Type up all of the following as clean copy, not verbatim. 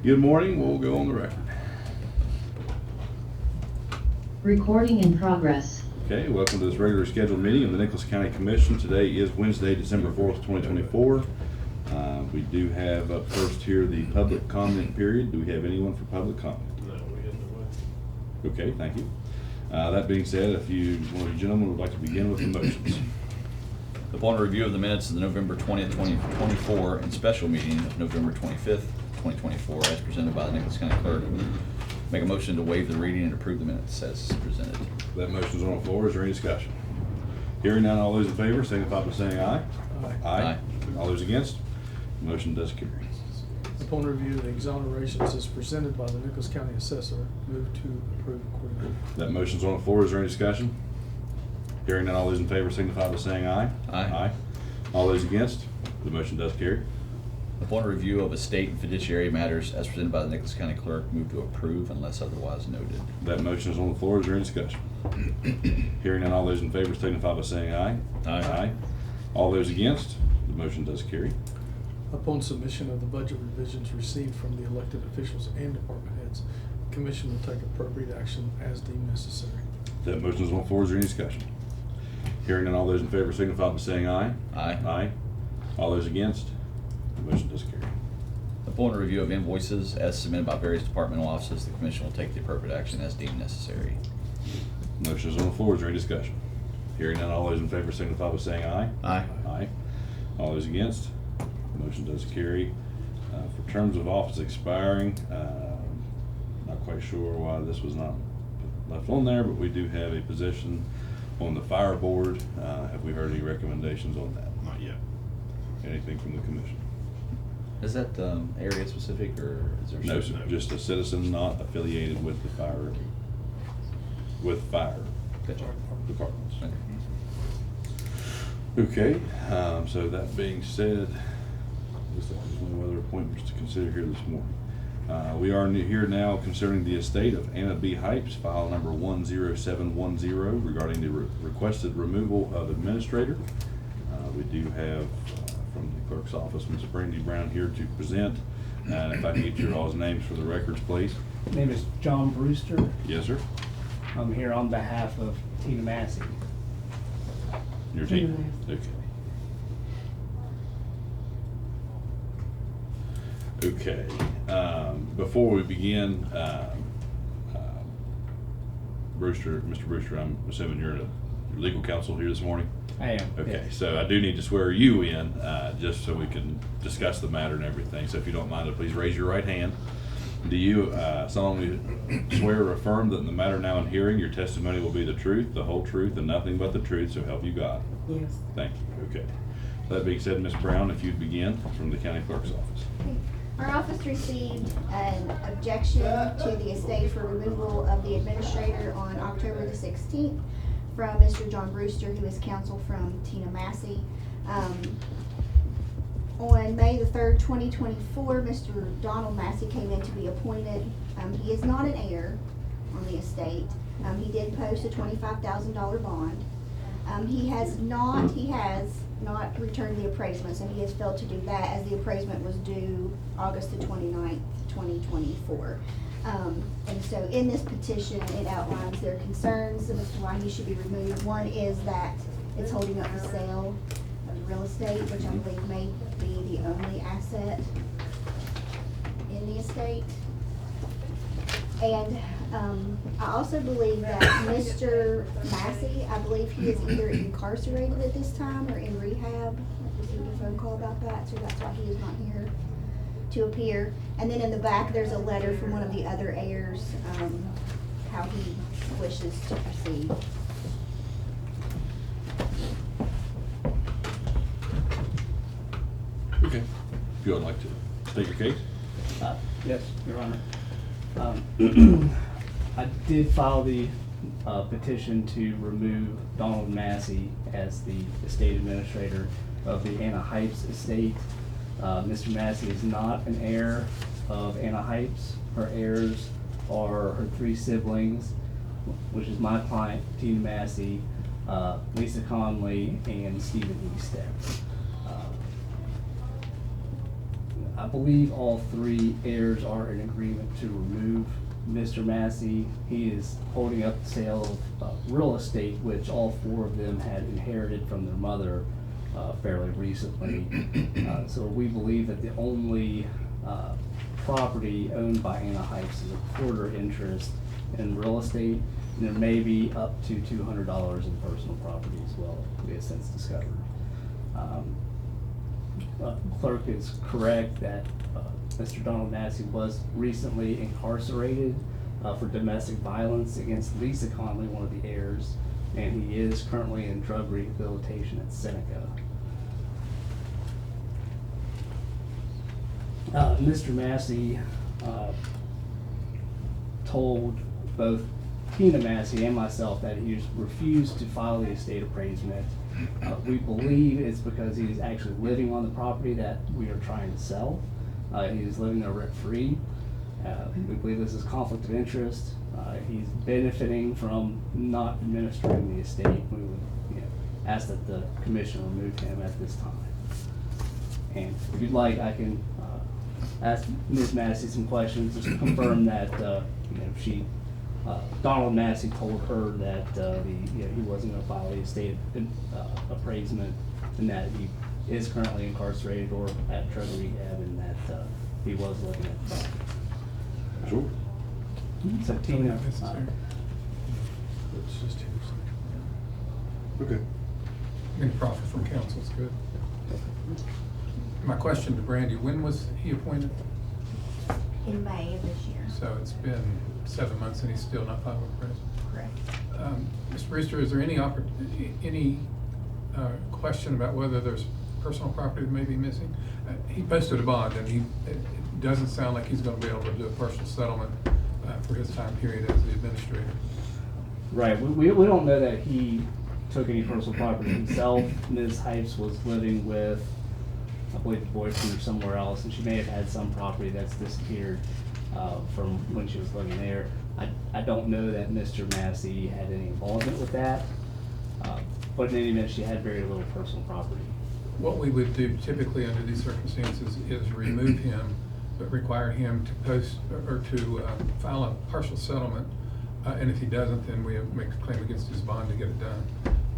Good morning, we'll go on the record. Recording in progress. Okay, welcome to this regular scheduled meeting of the Nicholas County Commission. Today is Wednesday, December 4th, 2024. We do have up first here the public comment period. Do we have anyone for public comment? No, we had no way. Okay, thank you. That being said, if one of you gentlemen would like to begin with the motions. Upon review of the minutes of the November 20th, 2024 and special meeting of November 25th, 2024, as presented by the Nicholas County Clerk, make a motion to waive the reading and approve the minutes as presented. That motion is on the floor. Is there any discussion? Hearing none, all those in favor signify by saying aye. Aye. All those against? The motion does carry. Upon review of the exonerations as presented by the Nicholas County Assessor, move to approve accordingly. That motion's on the floor. Is there any discussion? Hearing none, all those in favor signify by saying aye. Aye. All those against? The motion does carry. Upon review of estate and fiduciary matters as presented by the Nicholas County Clerk, move to approve unless otherwise noted. That motion is on the floor. Is there any discussion? Hearing none, all those in favor signify by saying aye. Aye. All those against? The motion does carry. Upon submission of the budget revisions received from the elected officials and department heads, the Commission will take appropriate action as deemed necessary. That motion is on the floor. Is there any discussion? Hearing none, all those in favor signify by saying aye. Aye. All those against? The motion does carry. Upon review of invoices as submitted by various departmental offices, the Commission will take the appropriate action as deemed necessary. Motion is on the floor. Is there any discussion? Hearing none, all those in favor signify by saying aye. Aye. Aye. All those against? The motion does carry. For terms of office expiring, not quite sure why this was not left on there, but we do have a position on the fire board. Have we heard any recommendations on that? Not yet. Anything from the commission? Is that area specific or is there? No, certain- sir. Just a citizen not affiliated with the fire Gotcha. departments. Okay. Okay, so that being said, looks like there's no other appointments to consider here this morning. We are here now concerning the estate of Anna B. Hypes, file number 10710, regarding the requested removal of administrator. We do have from the clerk's office, Ms. Brandy Brown here to present. If I can get your all's names for the records, please. My name is John Brewster. Yes, sir. I'm here on behalf of Tina Massey. Your team? Okay. Okay, before we begin, Mr. Brewster, I'm assuming you're the legal counsel here this morning? I am. Okay, yes. so I do need to swear you in, just so we can discuss the matter and everything. So if you don't mind, please raise your right hand. Do you solemnly swear or affirm that in the matter now in hearing, your testimony will be the truth, the whole truth, and nothing but the truth, so help you God? Yes. Thank you. Okay. That being said, Ms. Brown, if you'd begin from the county clerk's office. Our office received an objection to the estate for removal of the administrator on October the 16th from Mr. John Brewster, who is counsel from Tina Massey. On May the 3rd, 2024, Mr. Donald Massey came in to be appointed. He is not an heir on the estate. He did post a $25,000 bond. He has not returned the appraisement, so he has failed to do that, as the appraisement was due August the 29th, 2024. And so in this petition, it outlines their concerns as to why he should be removed. One is that it's holding up the sale of the real estate, which I believe may be the only asset in the estate. And I also believe that Mr. Massey, I believe he is either incarcerated at this time or in rehab. I received a phone call about that, so that's why he is not here to appear. And then in the back, there's a letter from one of the other heirs, how he wishes to proceed. Okay. If you would like to state your case. Yes, Your Honor. I did file the petition to remove Donald Massey as the estate administrator of the Anna Hypes estate. Mr. Massey is not an heir of Anna Hypes. Her heirs are her three siblings, which is my client, Tina Massey, Lisa Conley, and Stephen Eastet. I believe all three heirs are in agreement to remove Mr. Massey. He is holding up the sale of real estate, which all four of them had inherited from their mother fairly recently. So we believe that the only property owned by Anna Heights is a quarter interest in real estate. And there may be up to $200 in personal property as well, we have since discovered. Clerk is correct that Mr. Donald Massey was recently incarcerated for domestic violence against Lisa Conley, one of the heirs, and he is currently in drug rehabilitation at Seneca. Mr. Massey told both Tina Massey and myself that he refused to file the estate appraisement. We believe it's because he's actually living on the property that we are trying to sell. He's living there rent-free. We believe this is conflict of interest. He's benefiting from not administering the estate. We would ask that the commission remove him at this time. And if you'd like, I can ask Ms. Massey some questions, just to confirm that Donald Massey told her that he wasn't going to file the estate appraisement, and that he is currently incarcerated or at drug rehab, and that he was living at the property. Sure. So Tina, Not necessary. It's just hearsay. Okay. Any profit from council is good. My question to Brandy, when was he appointed? In May of this year. So it's been 7 months and he's still not filed with appraisal. Correct. Mr. Brewster, is there any question about whether there's personal property that may be missing? He posted a bond, and it doesn't sound like he's gonna be able to do a partial settlement for his time period as the administrator. right, we don't know that he took any personal property himself. Ms. Hypes was living with, I believe, a boyfriend or somewhere else, and she may have had some property that's disappeared from when she was living there. I don't know that Mr. Massey had any involvement with that, but in any event, she had very little personal property. What we would do typically under these circumstances is remove him, but require him to post or to file a partial settlement. And if he doesn't, then we make a claim against his bond to get it done.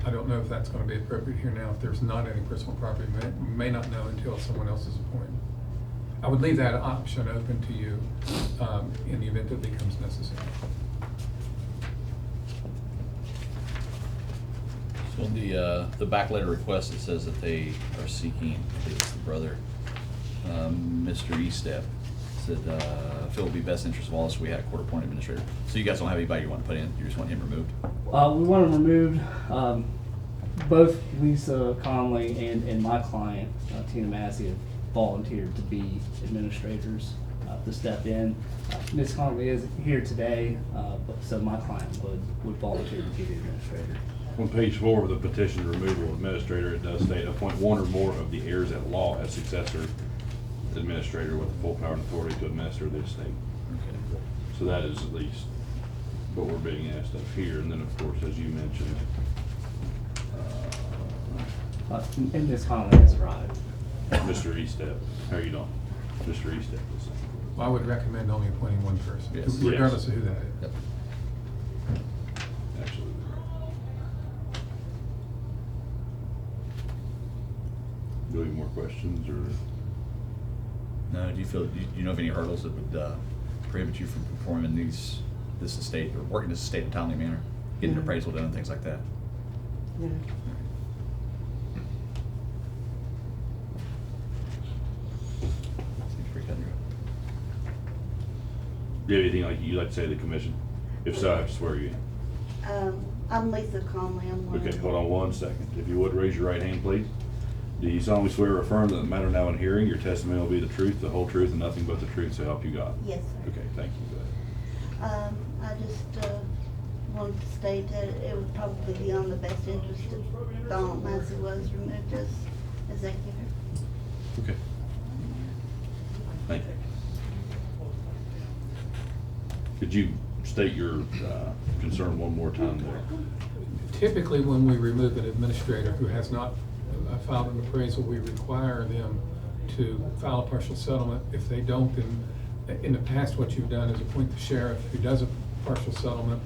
I don't know if that's gonna be appropriate here now. If there's not any personal property, may not know until someone else is appointed. I would leave that option open to you in the event it becomes necessary. So in the back letter request, it says that they are seeking, I think it's the brother, Mr. Estep, said, feel it would be best interest of all us, we had a court-appointed administrator. So you guys don't have anybody you want to put in, you just want him removed? We want him removed. Both Lisa Conley and my client, Tina Massey, have volunteered to be administrators to step in. Ms. Conley is here today, so my client would volunteer to be the administrator. On page 4 of the petition removal administrator, it does state, appoint one or more of the heirs at law as successor administrator with the full power and authority to administer the estate. Okay. So that is at least what we're being asked of here. And then, of course, as you mentioned, And Ms. Conley has arrived. Mr. Estep, how are you doing? Mr. Estep is. Well, I would recommend only appointing one person, Yes. regardless of who that is. Yep. Absolutely. Do we have more questions or? No, do you know of any hurdles that would prohibit you from performing this estate, or working this estate in a timely manner? Getting an appraisal done, things like that? Seems pretty cut and dry. Do you have anything like you'd like to say to the commission? If so, I have to swear you in. I'm Lisa Conley. I'm one. Okay, hold on 1 second. If you would, raise your right hand, please. Do you solemnly swear or affirm that the matter now in hearing, your testimony will be the truth, the whole truth, and nothing but the truth, so help you God? Yes, sir. Okay, thank you. Go ahead. I just wanted to state that it would probably be on the best interest if Donald Massey was removed as executor. Okay. Thank you. Could you state your concern one more time there? Typically, when we remove an administrator who has not filed an appraisal, we require them to file a partial settlement. If they don't, then in the past, what you've done is appoint the sheriff who does a partial settlement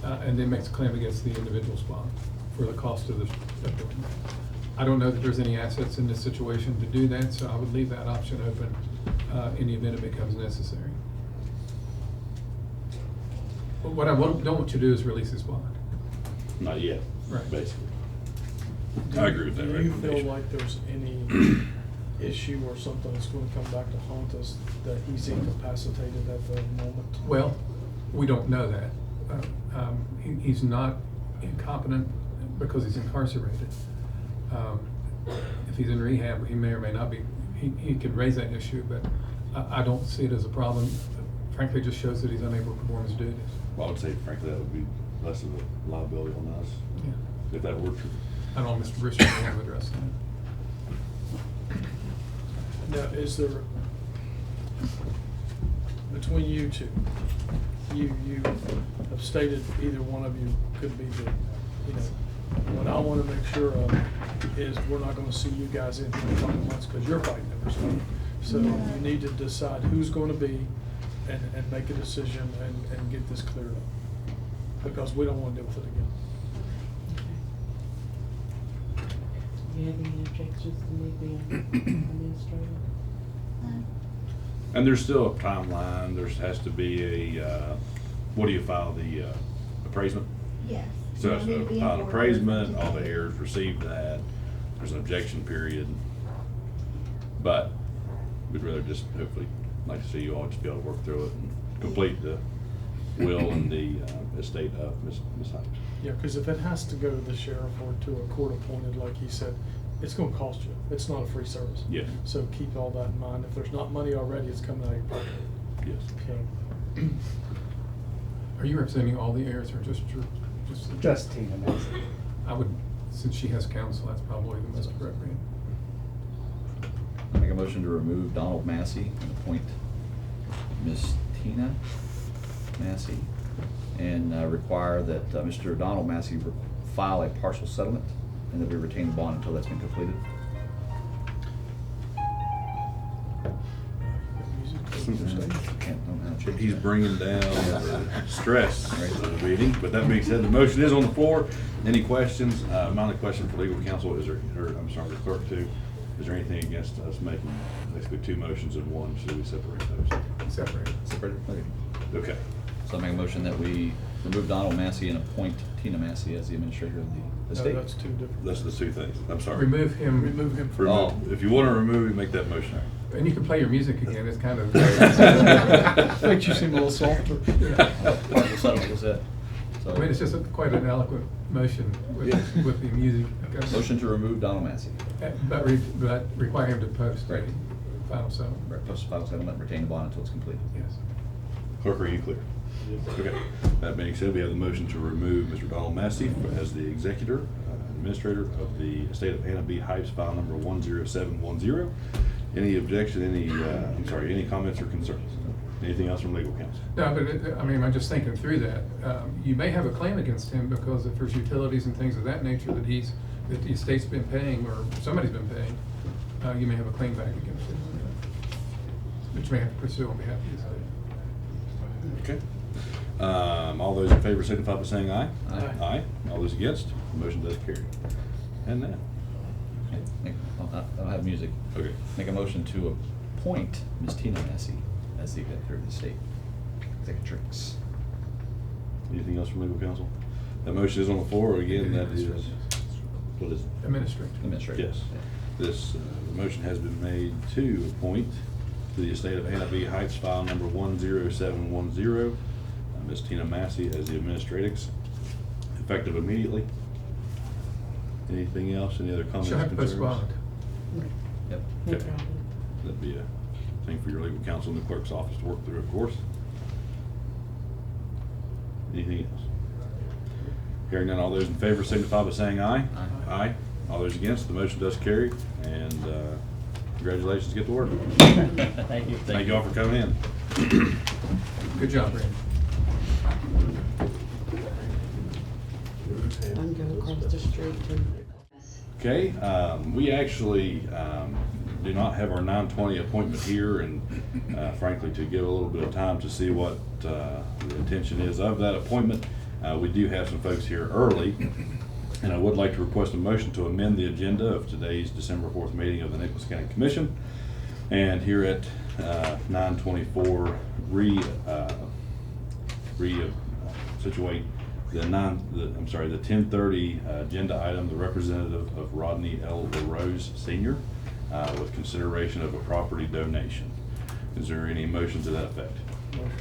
and then makes a claim against the individual's bond for the cost of doing that. I don't know that there's any assets in this situation to do that, so I would leave that option open in the event it becomes necessary. But what I don't want you to do is release his bond. Not yet, Right. basically. I agree with that Do you feel recommendation. like there's any issue or something that's gonna come back to haunt us, that he's incapacitated at the moment? Well, we don't know that. He's not incompetent because he's incarcerated. If he's in rehab, he may or may not be. He could raise that issue, but I don't see it as a problem. Frankly, it just shows that he's unable to perform his duties. Well, I would say frankly, that would be less of a liability on us, Yeah. if that were true. I don't know, Mr. Brewster may have addressed that. Now, is there, between you two, you have stated either one of you could be the, you know, what I wanna make sure of is we're not gonna see you guys in here in a couple months, cause you're fighting over stuff. So you need to decide who's gonna be and make a decision and get this cleared up. Because we don't wanna deal with it again. Do you have any objections to me being administrator? And there's still a timeline, there has to be a, what do you file, the appraisement? Yes. So It'll it's need to a be in file an order appraisement, for all the today. heirs receive that, there's an objection period. But we'd rather just hopefully, like to see you all just be able to work through it and complete the will and the estate of Ms. Hines. Yeah, because if it has to go to the sheriff or to a court appointed, like he said, it's gonna cost you. It's not a free service. Yeah. So keep all that in mind. If there's not money already, it's coming out of your pocket. Yes. So, Are you representing all the heirs or just Just Tina Massey. I would, since she has counsel, that's probably the most appropriate. I make a motion to remove Donald Massey and appoint Ms. Tina Massey, and require that Mr. Donald Massey file a partial settlement, and that we retain the bond until that's been completed. Can't, don't have. He's bringing down the stress of the meeting, but that being said, the motion is on the floor. Any questions? My only question for legal counsel is there, or I'm sorry, the clerk too, is there anything against us making basically two motions in one? Should we separate those? Separate. Separated? Okay. Okay. So I make a motion that we remove Donald Massey and appoint Tina Massey as the administrator of the no, estate. that's two different. That's the two things. I'm sorry. Remove him. Remove him from. Oh. If you want to remove it, make that motion. And you can play your music again, it's kind of. Makes you seem a little softer. Partial settlement, what's that? So- I mean, it's just quite an eloquent motion with, Yeah. with the music. Motion to remove Donald Massey. But require him to post a Right. final settlement. Post final settlement, retain the bond until it's completed. Yes. Clerk, are you clear? Okay. That being said, we have the motion to remove Mr. Donald Massey as the executor, administrator of the estate of Anna B. Hipes, file number 10710. Any objection, any comments or concerns? Anything else from legal counsel? No, but I mean, I'm just thinking through that. You may have a claim against him because if there's utilities and things of that nature that the estate's been paying or somebody's been paying, you may have a claim back against him. Which you may have to pursue on behalf of the estate. Okay. All those in favor signify by saying aye. Aye. Aye. All those against, the motion does carry. And now, I don't have music. okay. Make a motion to appoint Ms. Tina Massey as the executor of the estate. Executrix. Anything else from legal counsel? That motion is on the floor. Again, that is, what is it? Administrator. Administrator. Yes. This, the motion has been made to appoint to the estate of Anna B. Heights, file number 10710, Ms. Tina Massey as the administratrix, effective immediately. Anything else? Any other comments? She'll have to post concerns? bond. Yep. No Okay. problem. That'd be a thing for your legal counsel in the clerk's office to work through, of course. Anything else? Hearing none, all those in favor signify by saying aye. Aye. Aye. All those against, the motion does carry, and congratulations, get to work. Thank you. Thank you all for coming in. Good job, Randy. I'm going across the street to. Okay, we actually do not have our 9/20 appointment here, and frankly, to give a little bit of time to see what the intention is of that appointment, we do have some folks here early, and I would like to request a motion to amend the agenda of today's December 4th meeting of the Nicholas County Commission, and here at 9:24, situate the 10:30 agenda item, the representative of Rodney L. LaRose Sr., with consideration of a property donation. Is there any motion to that effect? Motion.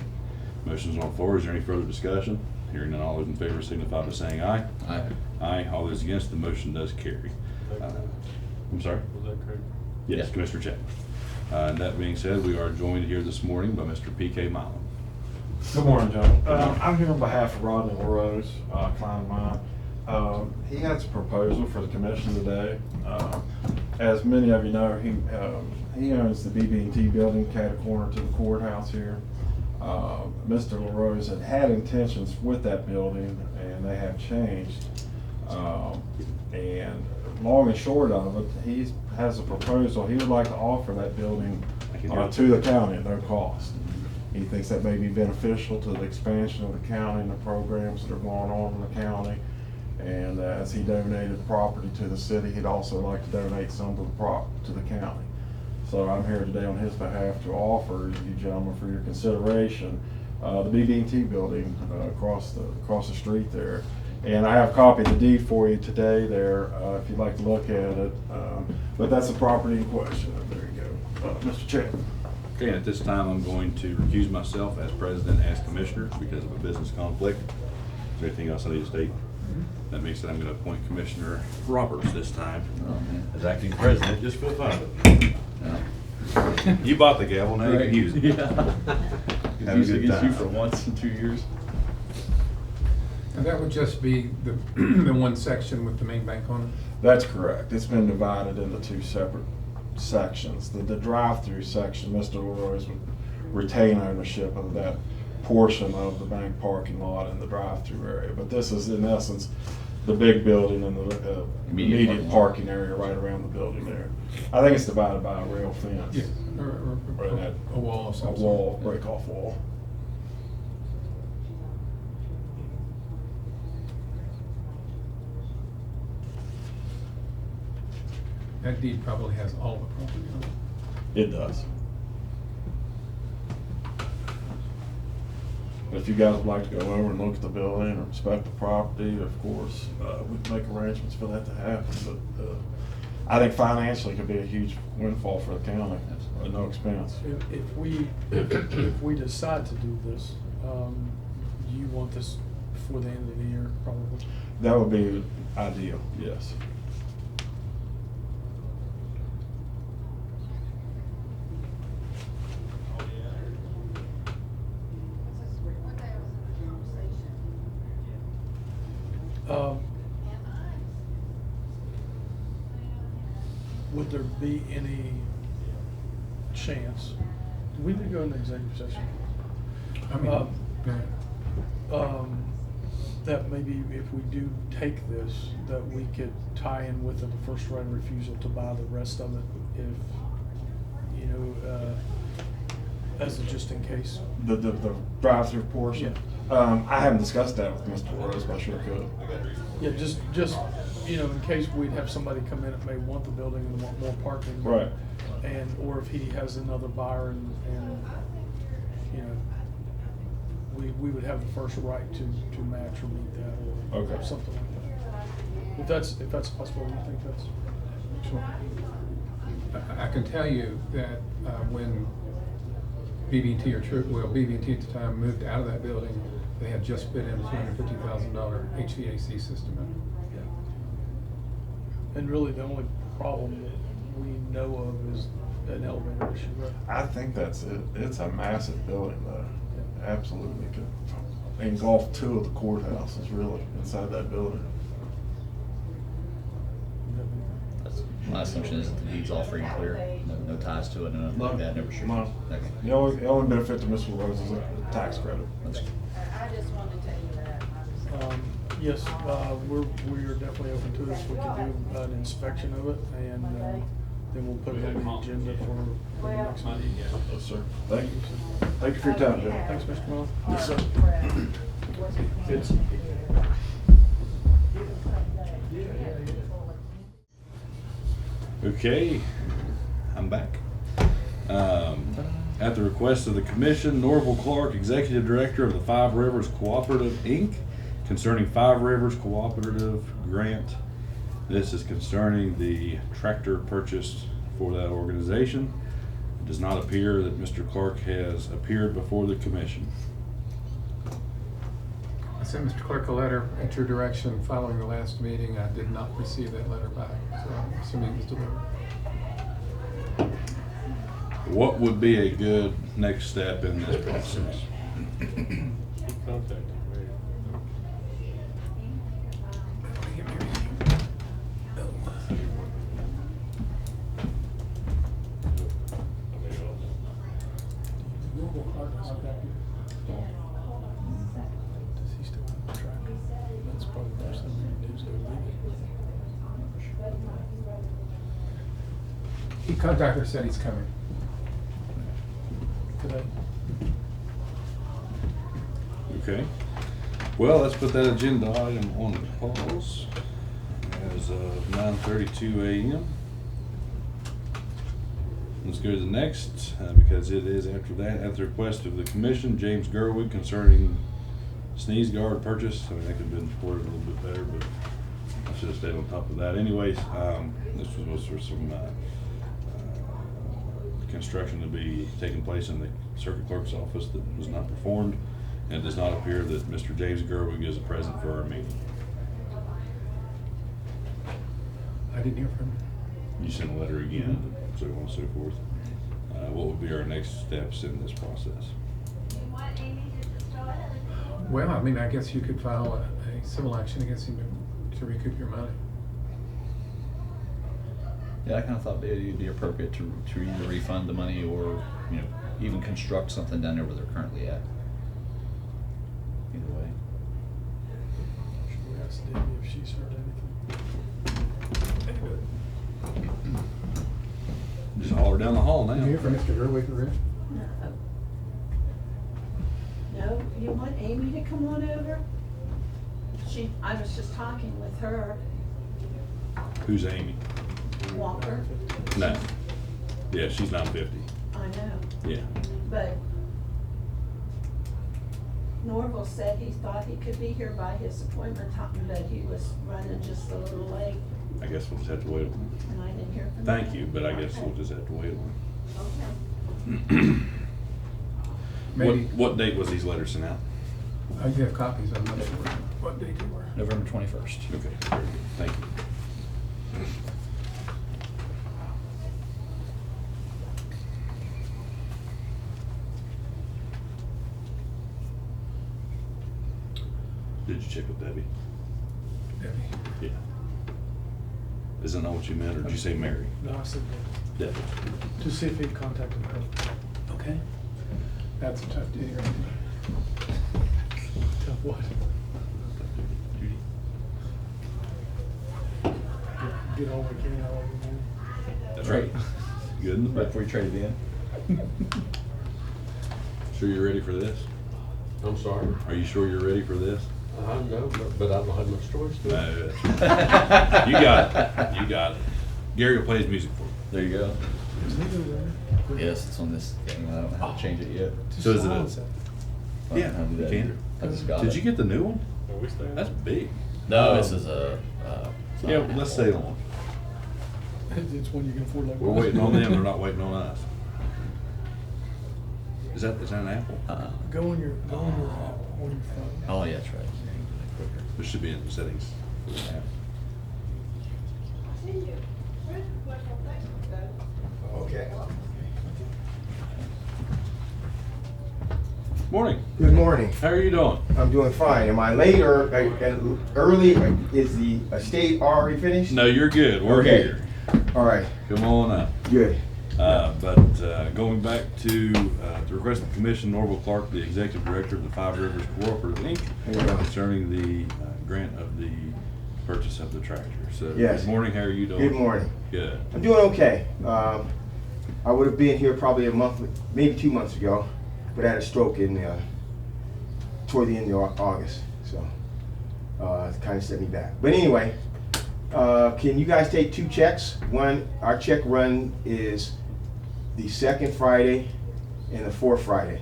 Motion's on the floor. Is there any further discussion? Hearing none, all those in favor signify by saying aye. Aye. Aye. All those against, the motion does carry. I'm sorry? Was that correct? Yes, Yeah. Commissioner Chapman. And that being said, we are joined here this morning by Mr. P.K. Milan. Good morning, John. I'm here on behalf of Rodney LaRose, client of mine. He has a proposal for the commission today. As many of you know, he owns the BB&T building catty corner to the courthouse here. Mr. LaRose had intentions with that building, and they have changed. And long and short of it, he has a proposal. He would like to offer that building to the county at no cost. He thinks that may be beneficial to the expansion of the county and the programs that are going on in the county. And as he donated the property to the city, he'd also like to donate some to the county. So I'm here today on his behalf to offer you gentlemen for your consideration the BB&T building across the street there. And I have a copy of the deed for you today there, if you'd like to look at it. But that's the property in question. There you go. Mr. Chapman. Okay, and at this time, I'm going to recuse myself as president, as commissioner, because of a business conflict. Is there anything else I need to state? That means that I'm going to appoint Commissioner Roberts this time as acting president, just for the fun of it. Yeah. You bought the gavel, now you can use it. Yeah. Have a Use it good against you time. for once in 2 years. And that would just be the, the one section with the main bank on it? That's correct. It's been divided into two separate sections. The drive-through section, Mr. LaRose would retain ownership of that portion of the bank parking lot in the drive-through area. But this is in essence the big building and the immediate parking area right around the building there. I think it's divided by a rail fence. Yeah, or a wall of some A sort. wall, break-off wall. That deed probably has all the property on it. It does. If you guys would like to go over and look at the building or inspect the property, of course, we can make arrangements for that to happen. But I think financially it could be a huge windfall for the county at no expense. If we decide to do this, do you want this before the end of the year, probably? That would be ideal, yes. Would there be any chance, do we need to go into executive session? I mean, That maybe if we do take this, that we could tie in with the first right of refusal to buy the rest of it if, you know, as a just in case. The drive-through portion? I haven't discussed that with Mr. LaRose, but I sure could. Yeah, just, you know, in case we'd have somebody come in that may want the building and want more parking. Right. And, or if he has another buyer and, you know, we would have the first right to match or meet that or Okay. something like that. If that's possible, do you think that's? Sure. I can tell you that when BB&T BB&T at the time moved out of that building, they had just put in a $250,000 HVAC system in it. And really, the only problem that we know of is an elevator issue, right? I think that's it. It's a massive building though. Absolutely could engulf two of the courthouses really inside that building. That's, my assumption is that the deed's all free and clear, no ties to it, no nothing like that, no restrictions. No. Okay. The only benefit to Mr. LaRose is a tax credit. That's- I just wanted to tell you that. Yes, we're definitely open to this. We can do an inspection of it and then we'll put it on the agenda for the next meeting. Yes, sir. Thank you. Thank you for your time, Jeff. Thanks, Mr. Mullin. Yes, sir. Good. Okay, I'm back. At the request of the commission, Norval Clark, Executive Director of the Five Rivers Cooperative, Inc., concerning Five Rivers Cooperative Grant. This is concerning the tractor purchase for that organization. It does not appear that Mr. Clark has appeared before the commission. I sent Mr. Clerk a letter at your direction following the last meeting. I did not receive that letter back, so I'm assuming it was delivered. What would be a good next step in this process? Does he still have the tractor? That's probably the first thing we need to do is go leave He contacted us, said he's coming. it today. Okay. Well, let's put that agenda item on pause as of 9:32 a.m. Let's go to the next, because it is after that, at the request of the commission, James Gerwig concerning sneeze guard purchase. I mean, that could have been worded a little bit better, but I should have stayed on top of that. Anyways, this was for some construction to be taking place in the circuit clerk's office that was not performed, and it does not appear that Mr. James Gerwig is present for our meeting. I didn't hear from him. You sent a letter again, so on and so forth. What would be our next steps in this process? Well, I mean, I guess you could file a civil action against him to recoup your money. Yeah, I kind of thought that it'd be appropriate to either refund the money or, you know, even construct something down there where they're currently at. Either way. Should we ask Debbie if she's heard anything? Just holler down the hall now. Did you hear from Mr. Gerwig or Rick? No, you want Amy to come on over? I was just talking with her, Who's Amy? Walker, No. Yeah, she's 950. I know, Yeah. but Norval said he thought he could be here by his appointment time, but he was running just a little late, I guess we'll just have to wait on it. and I didn't hear from him. Thank you, but I guess Okay. we'll just have to wait on Okay. it. Maybe. What date was these letters sent out? I do have copies, I'm not sure what date they were. November 21st. Okay, very good. Thank you. Did you check with Debbie? Debbie. Yeah. Isn't that what you meant, or did you say Mary? No, I said that. Debbie. To see if he contacted her. Okay. That's a tough duty right Tell what? Judy? Get all we can out of him. That's right. Good in the Right back. before you trade it in. Sure you're ready for this? I'm sorry. Are you sure you're ready for this? I know, but I don't have much choice. do I? No, that's- You got it. You got it. Gary will play his music for you. There you go. Is he over there? Yes, it's on this thing. I don't know how to change it yet. Just So is it a- silence it. I don't know how to do you that can. either. I just got Did it. you get the new one? Are we staying? That's big. No, this is a. it's Yeah, not an let's Apple. stay on. It's when you can afford like. We're waiting on them, they're not waiting on us. Is that an Apple? Go on your phone. Oh, yeah, that's right. This should be in the settings. Okay. Morning. Good morning. How are you doing? I'm doing fine. Am I late or early? Is the estate already finished? No, you're good. We're Okay. here. All right. Come on up. Good. Going back to the request of the commission, Norval Clark, the executive director of the Five Rivers Cooperative, Inc., There you go. concerning the grant of the purchase of the tractor. So, Yes. good morning, how are you doing? Good morning. Good. I'm doing okay. I would have been here probably a month, maybe 2 months ago, but I had a stroke toward the end of August, so it kind of set me back. But anyway, can you guys take 2 checks? One, our check run is the 2nd Friday and the 4th Friday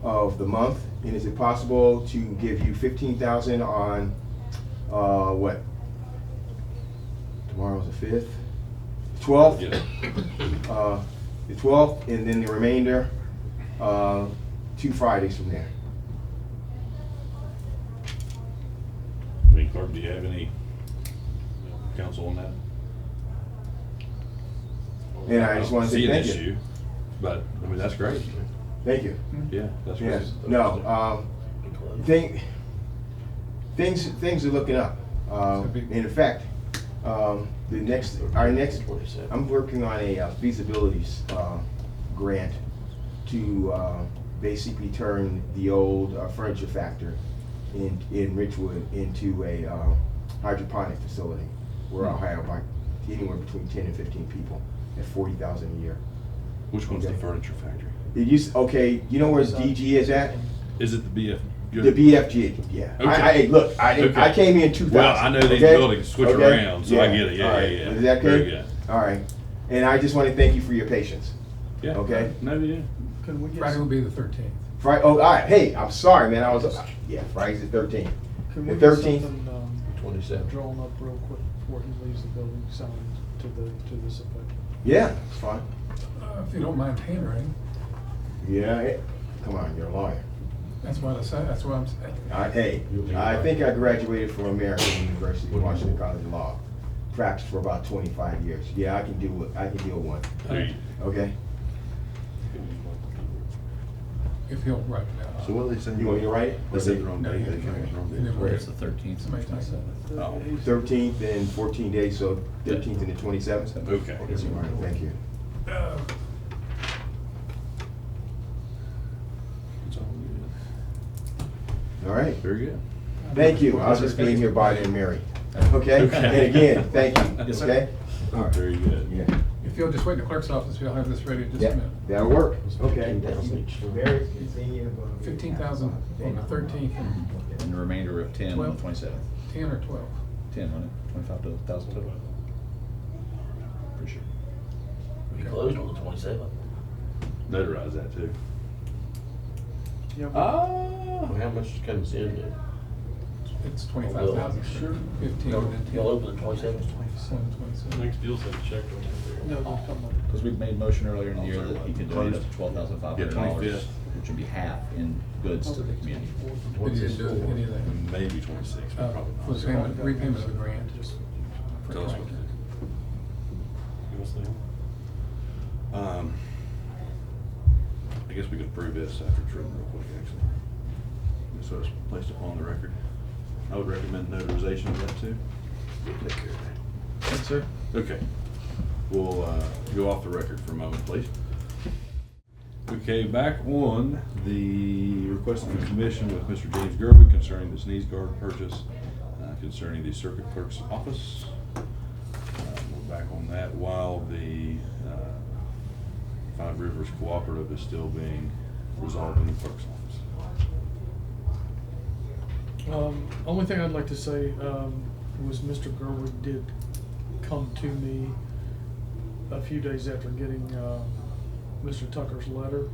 of the month. And is it possible to give you $15,000 on what? Tomorrow's the 5th, 12th. Yes. The 12th, and then the remainder 2 Fridays from there. I mean, Clark, do you have any counsel on that? And I just want to See say an thank you. issue, but, I mean, that's great. Thank you. Yeah, that's great. Yes. No. Things are looking up. And in fact, our next, I'm working on a feasibility grant to basically turn the old furniture factory in Richwood into a hydroponic facility where I'll hire like anywhere between 10 and 15 people at $40,000 a year. Which one's Okay. the furniture factory? Okay, you know where DG is at? Is it the BF? The BFG, yeah. Okay. Look, I Okay. came here in 2000. Well, I know these okay? buildings switch Okay? around, so I get it. Yeah, All right. yeah, yeah. Is that Very good? good. All right. And I just want to thank you for your patience. Yeah. Okay. No, yeah. Can we get, Friday will be the 13th. Friday, oh, all right. Hey, I'm sorry, man. Yeah, Friday's the 13th. can The we get 13th? something, 27. drawn up real quick before he leaves the building, signed to this effect? Yeah, it's fine. If you don't mind handwriting, Yeah. Come on, you're a lawyer. that's what I'm saying. I think I graduated from American University, Washington College of Law. Practiced for about 25 years. Yeah, I can do it. I can deal with one. There you Okay. If he'll write it out. So what are they saying? You want me to write it? They said the wrong date. They came with the wrong date. Where it's the 13th. Somebody type that. Oh. 13th and 14 days, so 13th and the 27th. Okay. Yes, all right, thank you. It's all good. All right, Very good. thank you. I was just being here by and Mary. Okay? Okay. And again, thank you. Yes, sir. Okay? All right. Very good. Yeah. If you'll just wait in the clerk's office, we'll have this ready in just a Yeah, minute. that'll work. Okay. 15,000 each. Very good seeing you. 15,000 on the 13th, And the remainder of 10 on the 12. 27th. 10 or 12. 10, wasn't it? 25,000 total? Pretty sure. We closed on the 27th. Notarize that too. Yeah, Ah. How much comes in then? It's 25,000. Sure. 15 Y'all and then 10. y'all open the 27th? 27. Next deal's have checked on no, they're talking about. Because we made a motion earlier in the year that he could donate up to Yeah, $12,500, 25th. which would be half in goods to the community. We didn't do any of that. Maybe 26, but probably For the not. payment, repayment of the grant. for Tell us what. Frank. I guess we could approve this after it's written real quick, actually. Just so it's placed upon the record. I would recommend notarization of that too. Take care of that. Yes, sir. Okay. We'll go off the record for a moment, please. Okay, back on the request of the commission with Mr. James Gerber concerning the sneeze guard purchase, concerning the circuit clerk's office. We're back on that while the Five Rivers Cooperative is still being resolved in the clerk's office. Only thing I'd like to say was Mr. Gerwig did come to me a few days after getting Mr. Tucker's letter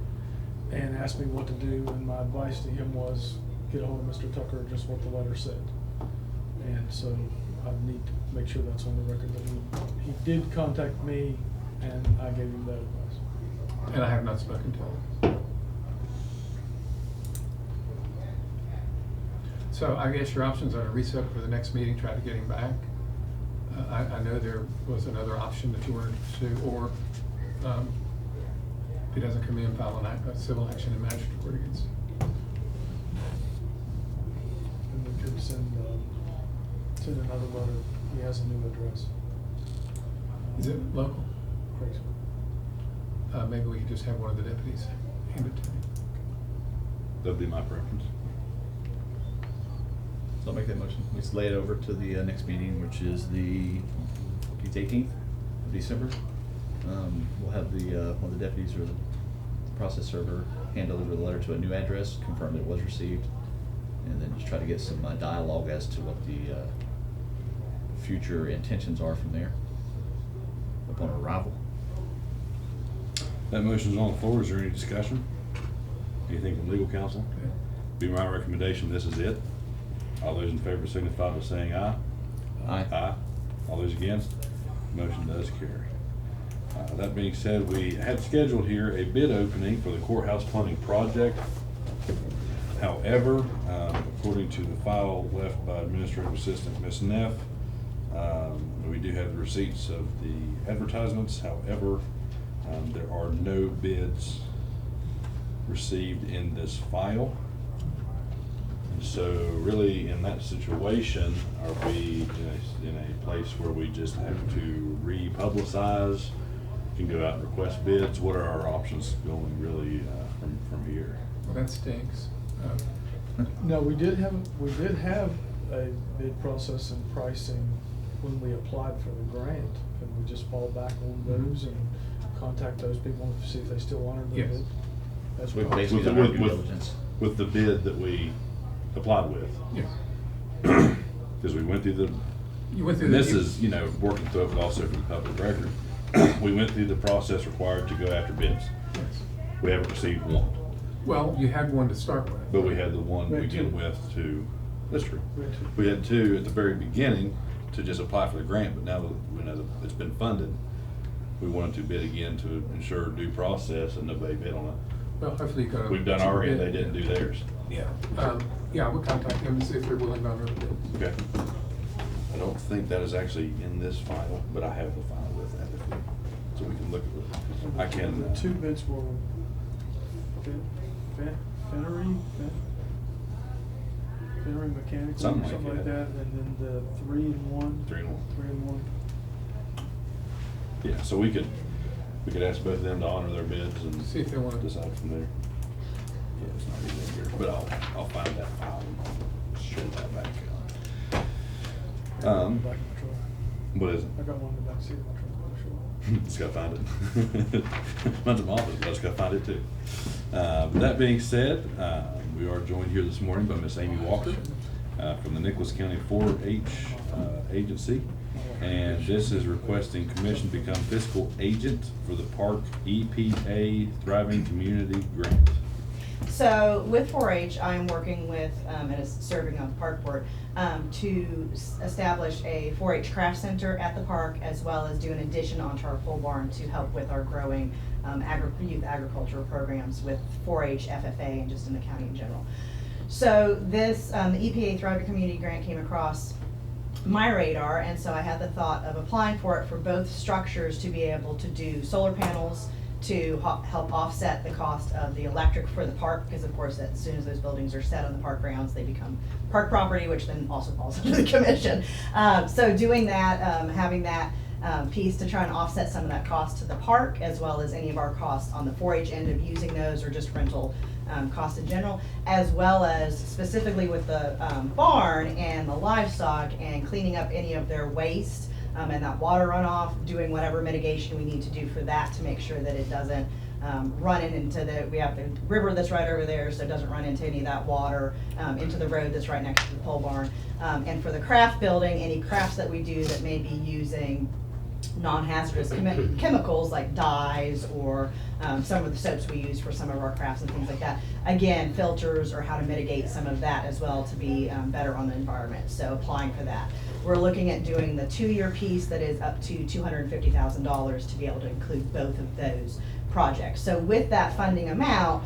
and asked me what to do, and my advice to him was get a hold of Mr. Tucker, just what the letter said. And so I need to make sure that's on the record that he did contact me and I gave him that advice. And I have not spoken to him. So I guess your options are to reset for the next meeting, try to get him back. I know there was another option that you wanted to pursue, or if he doesn't come in, file a civil action in magistrate court against him. And we could send another letter. He has a new address. Is it local? Crazy. Maybe we could just have one of the deputies hand it to him. That'd be my preference. So I'll make that motion. Let's lay it over to the next meeting, which is the 18th of December. We'll have one of the deputies or the process server hand deliver the letter to a new address, confirm that it was received, and then just try to get some dialogue as to what the future intentions are from there upon arrival. That motion's on the floor. Is there any discussion? Anything from legal counsel? Be my recommendation, this is it. All those in favor signify by saying aye. Aye. Aye. All those against? Motion does carry. That being said, we had scheduled here a bid opening for the courthouse plumbing project. However, according to the file left by Administrative Assistant Ms. Neff, we do have the receipts of the advertisements. However, there are no bids received in this file. And so really in that situation, are we in a place where we just have to re-publicize, can go out and request bids? What are our options going really from here? Well, that stinks. No, we did have a bid process and pricing when we applied for the grant, and we just fall back on those and contact those people to see if they still honor the Yes. bid. That's We've what- basically done our due diligence. With the bid that we applied with. Yes. Because we went through the, You went through and the. this is, working through it, but also for the public record. We went through the process required to go after bids. Yes. We haven't received one, Well, you had one to start with. but we had the one We we had begin two. with to, that's true. We had two. We had two at the very beginning to just apply for the grant, but now that we know that it's been funded, we wanted to bid again to ensure due process, and nobody bid on it. Well, hopefully you got. We've done our end, they didn't do theirs. Yeah. Yeah, we'll contact them and see if they're willing to honor the bid. Okay. I don't think that is actually in this file, but I have the file with that, so we can look at it. I can. The two bids were Fennery Mechanical, Something something like like that. that, and then the 3-in-1. 3-in-1. 3-in-1. Yeah, so we could ask both of them to honor their bids and See if they want to. decide from there. Yeah, it's not even in here, but I'll find that file and I'll share that back. I got one in the back of my truck. What is it? I got one in the back seat of my truck. Just gotta find it. Mine's in my office, but I just gotta find it too. But that being said, we are joined here this morning by Miss Amy Walker from the Nicholas County 4-H agency. And this is requesting permission to become fiscal agent for the Park EPA Thriving Community Grant. So with 4-H, I'm working with, and is serving on the park board, to establish a 4-H craft center at the park, as well as do an addition onto our pole barn to help with our growing youth agricultural programs with 4-H, FFA, and just in the county in general. So this, the EPA Thriving Community Grant came across my radar, and so I had the thought of applying for it for both structures to be able to do solar panels to help offset the cost of the electric for the park, because of course as soon as those buildings are set on the park grounds, they become park property, which then also falls under the commission. So doing that, having that piece to try and offset some of that cost to the park, as well as any of our costs on the 4-H end of using those, or just rental cost in general, as well as specifically with the barn and the livestock and cleaning up any of their waste and that water runoff, doing whatever mitigation we need to do for that to make sure that it doesn't run into we have the river that's right over there, so it doesn't run into any of that water, into the road that's right next to the pole barn. And for the craft building, any crafts that we do that may be using non-hazardous chemicals like dyes or some of the soaps we use for some of our crafts and things like that. Again, filters or how to mitigate some of that as well to be better on the environment. So applying for that. We're looking at doing the 2-year piece that is up to $250,000 to be able to include both of those projects. So with that funding amount,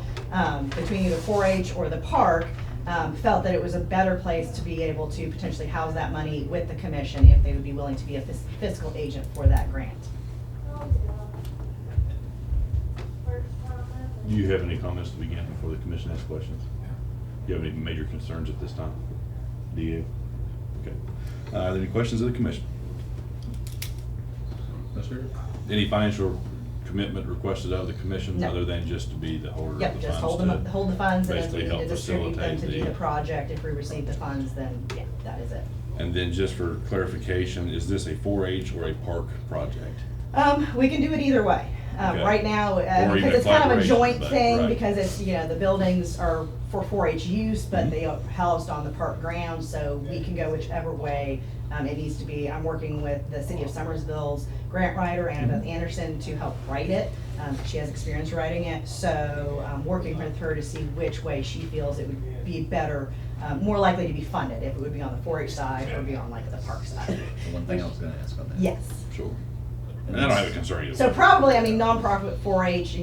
between either 4-H or the park, felt that it was a better place to be able to potentially house that money with the commission if they would be willing to be a fiscal agent for that grant. Do you have any comments to begin before the commission asks questions? Do you have any major concerns at this time? Do you? Okay. Are there any questions of the commission? No, sir. Any financial commitment requested of the commission No. other than just to be the holder of the funds? Yep, just hold the funds, and as we basically need help to distribute them to facilitate do the project, if we receive the funds, then, yeah. that is it. And then just for clarification, is this a 4-H or a park project? We can do it either way. Okay. Right now, Or even because it's kind of a collaboration, joint but, thing, right. because it's, the buildings are for 4-H use, but Mhm. they are housed on the park grounds, so we can go whichever way it needs to be. I'm working with the city of Summersville's grant writer, Annabeth Anderson, to help write it. She has experience writing it, so I'm working with her to see which way she feels it would be better, more likely to be funded, if it would be on the 4-H side or be on like the park side. The one thing I was gonna ask on that. Yes. Sure. And I don't have a concern either. So probably, nonprofit 4-H,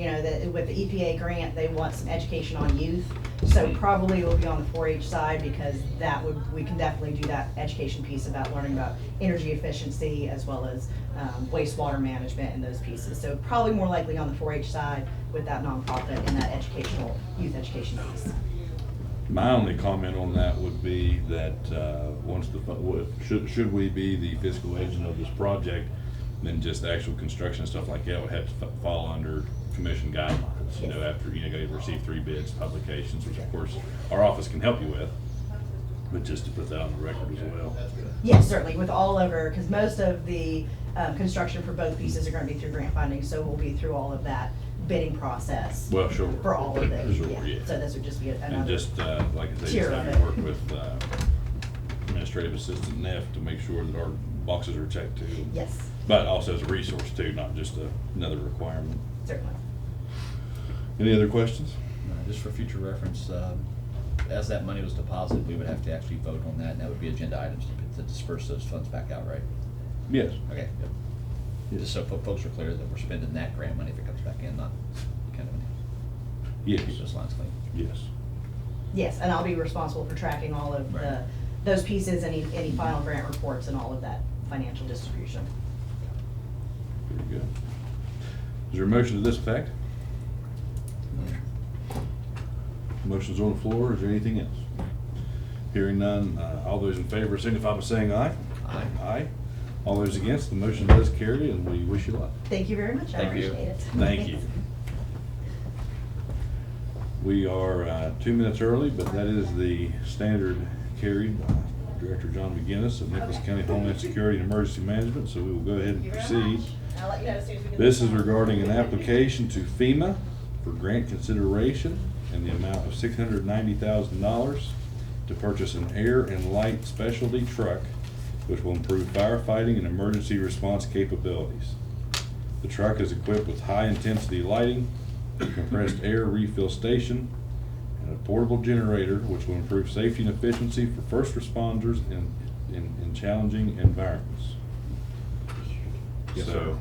with the EPA grant, they want some education on youth. So probably it will be on the 4-H side, because we can definitely do that education piece about learning about energy efficiency as well as wastewater management and those pieces. So probably more likely on the 4-H side with that nonprofit and that youth education piece. My only comment on that would be that, should we be the fiscal agent of this project, then just the actual construction and stuff like that would have to fall under commission guidelines, after, you receive 3 bids, publications, which of course our office can help you with, but just to put that on the record as well. Yes, certainly, with all of our, because most of the construction for both pieces are gonna be through grant funding, so we'll be through all of that bidding process. Well, sure. For all of those, Sure, yeah. So this would just be another. And just, like I say, tier just of have it. you work with, administrative assistant Neff to make sure that our boxes are checked too. Yes, But also as a resource too, not just another requirement. certainly. Any other questions? Just for future reference, as that money was deposited, we would have to actually vote on that, and that would be agenda items to disperse those funds back out, right? Yes. Okay, yep. Just so folks are clear that we're spending that grant money if it comes back in, not kind of, Yes. keep those lines clean. Yes. Yes, and I'll be responsible for tracking all of Right. those pieces, any final grant reports and all of that financial distribution. Very good. Is there a motion to this effect? Motion's on the floor. Is there anything else? Hearing none, all those in favor signify by saying aye. Aye. Aye. All those against, the motion does carry, and we wish you luck. Thank you very much, I Thank you. appreciate it. Thank you. We are 2 minutes early, but that is the standard carried by Director John McGinnis of Nicholas County Homeland Security and Emergency Management, so we will go ahead and proceed. I'll let you know as soon as we get This is regarding an application to FEMA for grant consideration in the amount of $690,000 to purchase an air and light specialty truck which will improve firefighting and emergency response capabilities. The truck is equipped with high-intensity lighting, a compressed air refill station, and a portable generator which will improve safety and efficiency for first responders in challenging environments. Yes, So, sir.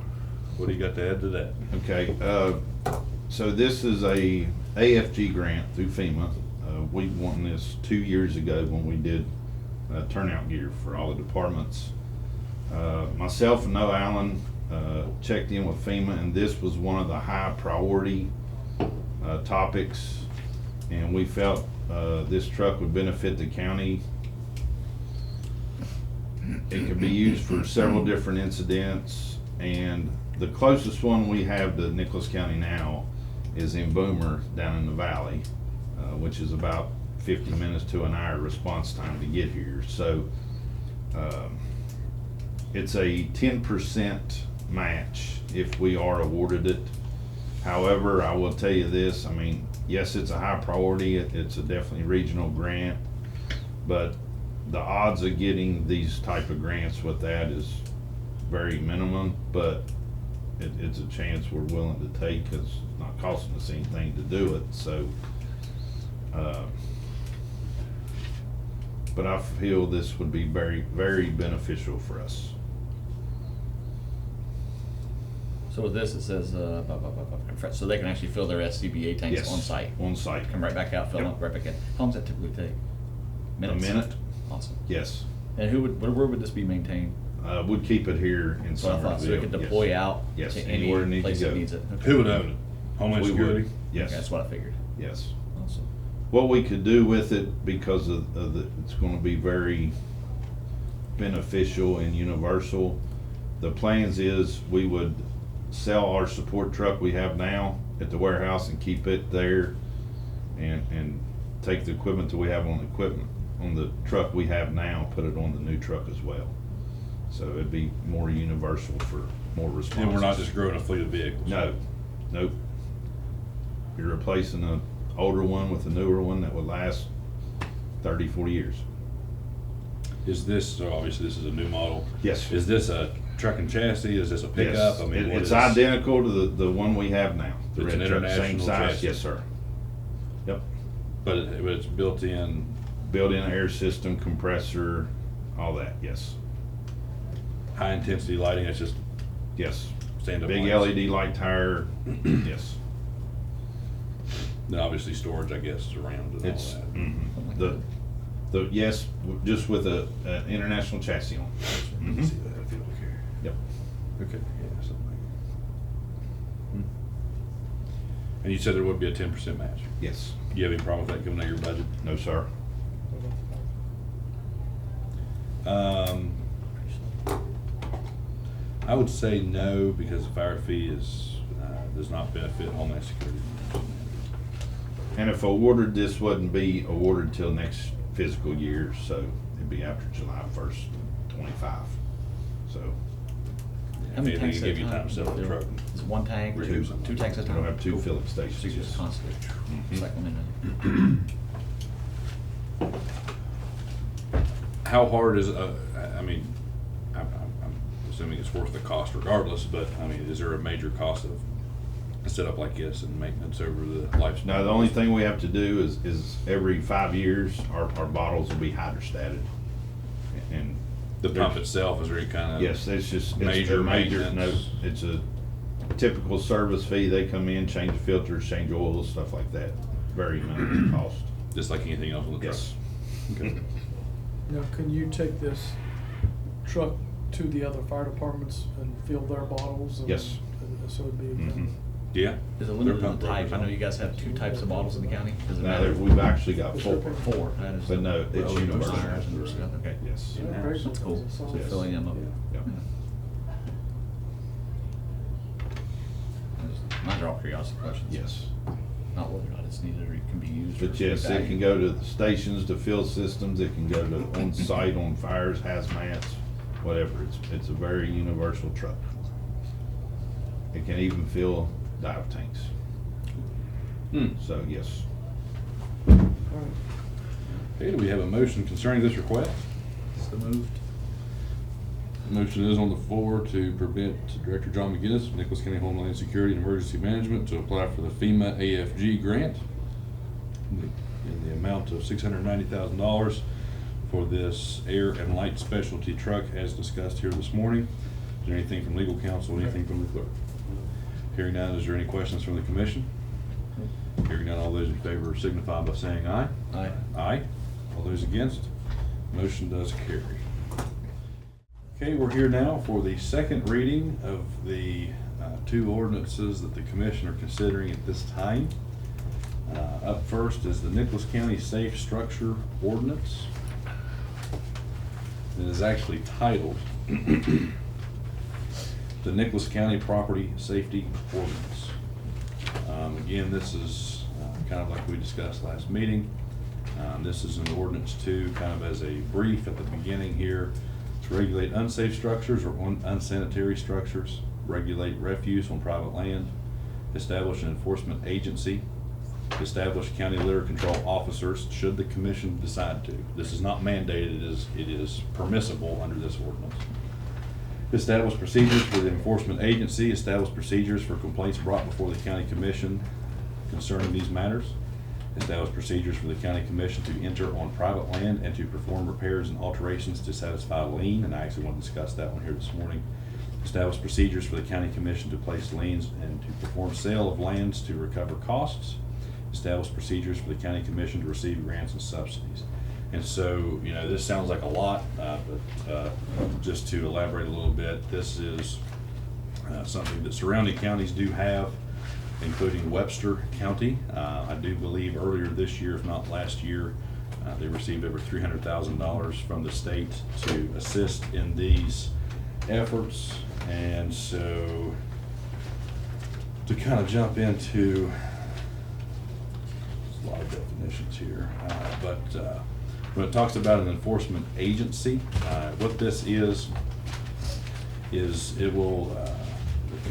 what do you got to add to that? Okay, so this is a AFG grant through FEMA. We won this 2 years ago when we did turnout gear for all the departments. Myself and Noah Allen checked in with FEMA, and this was one of the high priority topics, and we felt this truck would benefit the county. It could be used for several different incidents, and the closest one we have to Nicholas County now is in Boomer down in the valley, which is about 50 minutes to an hour response time to get here. So it's a 10% match if we are awarded it. However, I will tell you this, I mean, yes, it's a high priority, it's a definitely regional grant, but the odds of getting these type of grants with that is very minimum, but it's a chance we're willing to take because it's not costing us anything to do it. So, but I feel this would be very, very beneficial for us. So with this, it says, so they can actually fill their SCBA tanks Yes, on site? on site. Come right back out, fill Yep. them right back in. How long does that typically take? Minutes? A minute? Awesome. Yes. And where would this be maintained? We'd keep it here in So I thought, so it could Summersville, deploy yes. out Yes, to anywhere it any needs to place that go. needs it? Okay. Who would own it? Homeland We would. Security? Yes. Okay, that's what I figured. Yes. Awesome. What we could do with it, because of the, it's gonna be very beneficial and universal. The plans is we would sell our support truck we have now at the warehouse and keep it there and take the equipment that we have on equipment on the truck we have now, put it on the new truck as well. So it'd be more universal for more responses. And we're not just growing a fleet of vehicles. No, nope. You're replacing an older one with a newer one that would last 30, 40 years. Is this, so obviously this is a new model? Yes. Is this a truck and chassis? Is this a pickup? Yes. I mean, what It's is? identical to the one we have now. The It's an red truck, same international size. chassis? Yes, sir. Yep. But it's built in, Built-in air system, compressor, all that, yes. high intensity lighting, it's just Yes. stand-up Big lights. LED light tire, yes. Then obviously storage, I guess, is around and all It's, that. yes, just with an international chassis on. You Mhm. see that if you don't care. Yep. Okay, yeah, something like that. And you said there would be a 10% match. Yes. Do you have any problem with that coming out of your budget? No, sir. I would say no, because the fire fee does not benefit Homeland Security. And if awarded, this wouldn't be awarded till next fiscal year, so it'd be after July 1st, 25. So How many Anything tanks to at give a you time time? to sell the truck. Is it one tank, Reduce two them. tanks at a we time? don't have two filling stations. So you yes. just constantly Mhm. cycling in. How hard is, I mean, I'm assuming it's worth the cost regardless, but I mean, is there a major cost of a setup like this and maintenance over the lifespan? No, the only thing we have to do is every 5 years, our bottles will be hydrostated. And The pump itself, is there any kind of? yes, it's just. it's Major a No, maintenance? it's a typical service fee. They come in, change the filters, change oils, stuff like that. Very minimal cost. Just like anything else on the truck? Yes. Okay. Now, can you take this truck to the other fire departments and fill their bottles? and- Yes. and So it'd be. Mhm. Yeah. Is it They're limited pump to type? brokers I know on. you guys have 2 types of bottles in the county. Does it Now, matter? we've actually got Four. 4. That is- But no, it's Oh, universal. tires and stuff, okay. Yes. Yeah, great. Cool. So So Yes. filling them up. Yeah. Mine are all curiosity questions. Yes. Not whether or not it's needed or it can be used. But for yes, it value. can go to the stations, to fill systems, it can go to on-site on fires, hazmats, whatever. It's a very universal truck. It can even fill dive tanks. So, yes. Okay, do we have a motion concerning this request? So moved. Motion is on the floor to permit Director John McGinnis of Nicholas County Homeland Security and Emergency Management to apply for the FEMA AFG grant in the amount of $690,000 for this air and light specialty truck as discussed here this morning. Is there anything from legal counsel, anything from the clerk? Hearing none, is there any questions from the commission? Hearing none, all those in favor signify by saying aye. Aye. Aye. All those against? Motion does carry. Okay, we're here now for the second reading of the 2 ordinances that the commission are considering at this time. Up first is the Nicholas County Safe Structure Ordinance. It is actually titled the Nicholas County Property Safety Ordinance. Again, this is kind of like we discussed last meeting. This is an ordinance too, kind of as a brief at the beginning here, to regulate unsafe structures or unsanitary structures, regulate refuse on private land, establish an enforcement agency, establish county litter control officers should the commission decide to. This is not mandated, it is permissible under this ordinance. Establish procedures for the enforcement agency, establish procedures for complaints brought before the county commission concerning these matters. Establish procedures for the county commission to enter on private land and to perform repairs and alterations to satisfy a lien, and I actually want to discuss that one here this morning. Establish procedures for the county commission to place liens and to perform sale of lands to recover costs. Establish procedures for the county commission to receive grants and subsidies. And so, you know, this sounds like a lot, but just to elaborate a little bit, this is something that surrounding counties do have, including Webster County. I do believe earlier this year, if not last year, they received over $300,000 from the state to assist in these efforts. And so to kind of jump into, there's a lot of definitions here, but When it talks about an enforcement agency, what this is it will,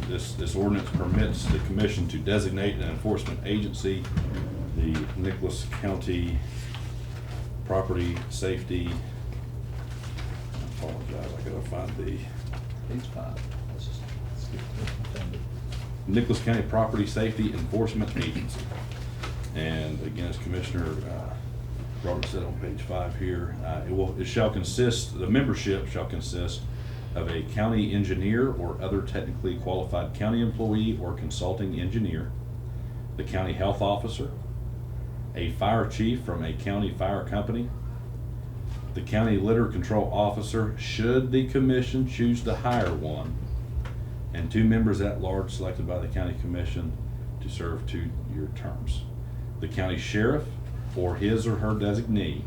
this ordinance permits the commission to designate an enforcement agency. The Nicholas County Property Safety, I apologize, I gotta find the. Page 5. Let's just skip to it. Nicholas County Property Safety Enforcement Agency. And again, as Commissioner Robert said on page 5 here, it shall consist, the membership shall consist of a county engineer or other technically qualified county employee or consulting engineer, the county health officer, a fire chief from a county fire company, the county litter control officer, should the commission choose to hire one, and 2 members at large selected by the county commission to serve 2-year terms. The county sheriff or his or her designee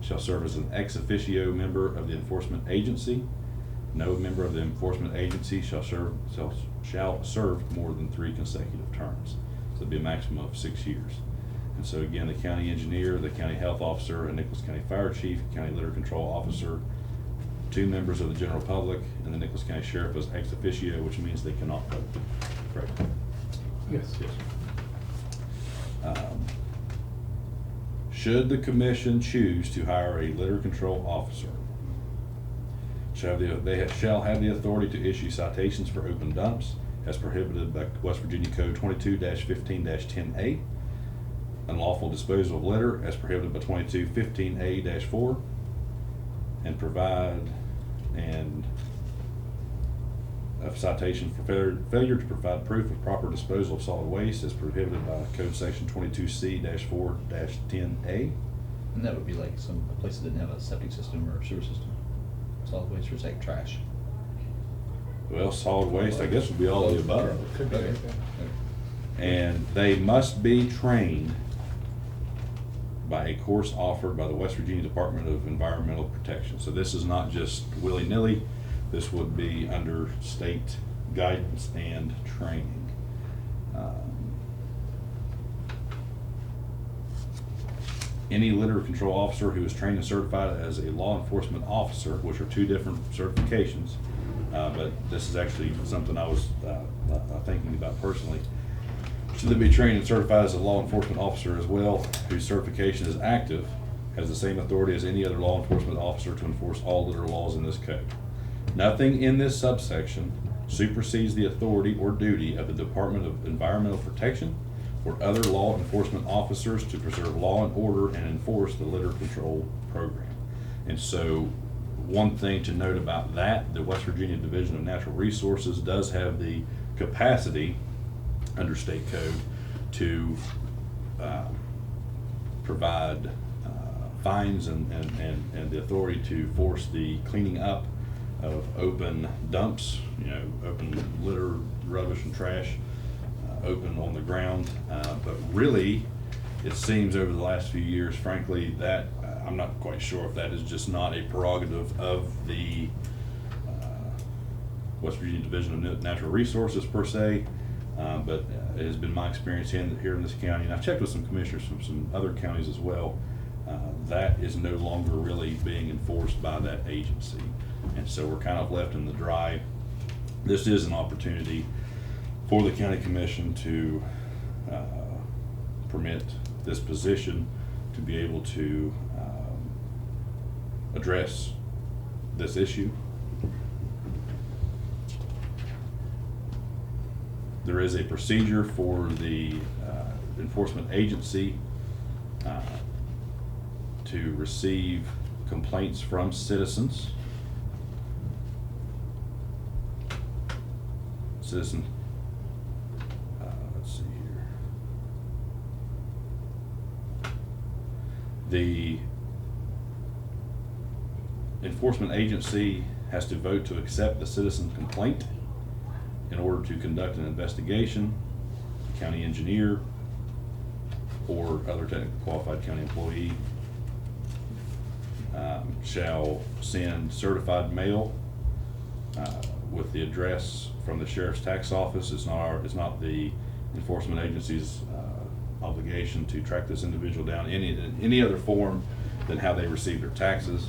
shall serve as an ex officio member of the enforcement agency. No member of the enforcement agency shall serve more than 3 consecutive terms. So it'll be a maximum of 6 years. And so again, the county engineer, the county health officer, a Nicholas County fire chief, county litter control officer, 2 members of the general public, and the Nicholas County sheriff as ex officio, which means they cannot vote. Correct? Yes. Yes. Should the commission choose to hire a litter control officer, they shall have the authority to issue citations for open dumps as prohibited by West Virginia Code 22-15-10A, unlawful disposal of litter as prohibited by 22-15A-4, and provide a citation for failure to provide proof of proper disposal of solid waste as prohibited by Code Section 22C-4-10A. And that would be like some place that didn't have a septic system or sewer system. Solid waste or like trash. Well, solid waste, I guess, would be all of the above. Could be Okay. anything. And they must be trained by a course offered by the West Virginia Department of Environmental Protection. So this is not just willy-nilly. This would be under state guidance and training. Any litter control officer who is trained and certified as a law enforcement officer, which are 2 different certifications, but this is actually something I was thinking about personally. Should they be trained and certified as a law enforcement officer as well, whose certification is active, has the same authority as any other law enforcement officer to enforce all litter laws in this code. Nothing in this subsection supersedes the authority or duty of the Department of Environmental Protection or other law enforcement officers to preserve law and order and enforce the litter control program. And so one thing to note about that, the West Virginia Division of Natural Resources does have the capacity under state code to provide fines and the authority to force the cleaning up of open dumps, open litter, rubbish and trash, open on the ground. But really, it seems over the last few years, frankly, that I'm not quite sure if that is just not a prerogative of the West Virginia Division of Natural Resources per se, but it has been my experience here in this county, and I've checked with some commissioners from some other counties as well, that is no longer really being enforced by that agency. And so we're kind of left in the dry. This is an opportunity for the county commission to permit this position to be able to address this issue. There is a procedure for the enforcement agency to receive complaints from citizens. Let's see here. The enforcement agency has to vote to accept the citizen complaint in order to conduct an investigation. The county engineer or other technically qualified county employee shall send certified mail with the address from the sheriff's tax office. It's not the enforcement agency's obligation to track this individual down in any other form than how they receive their taxes.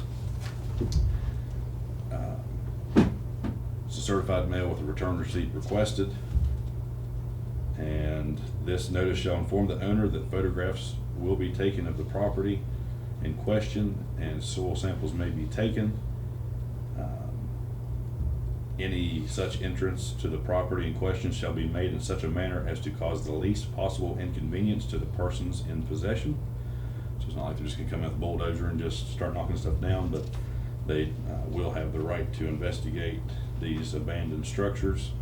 It's a certified mail with a return receipt requested. And this notice shall inform the owner that photographs will be taken of the property in question and soil samples may be taken. Any such entrance to the property in question shall be made in such a manner as to cause the least possible inconvenience to the persons in possession. So it's not like they're just gonna come out with a bulldozer and just start knocking stuff down, but they will have the right to investigate these abandoned structures.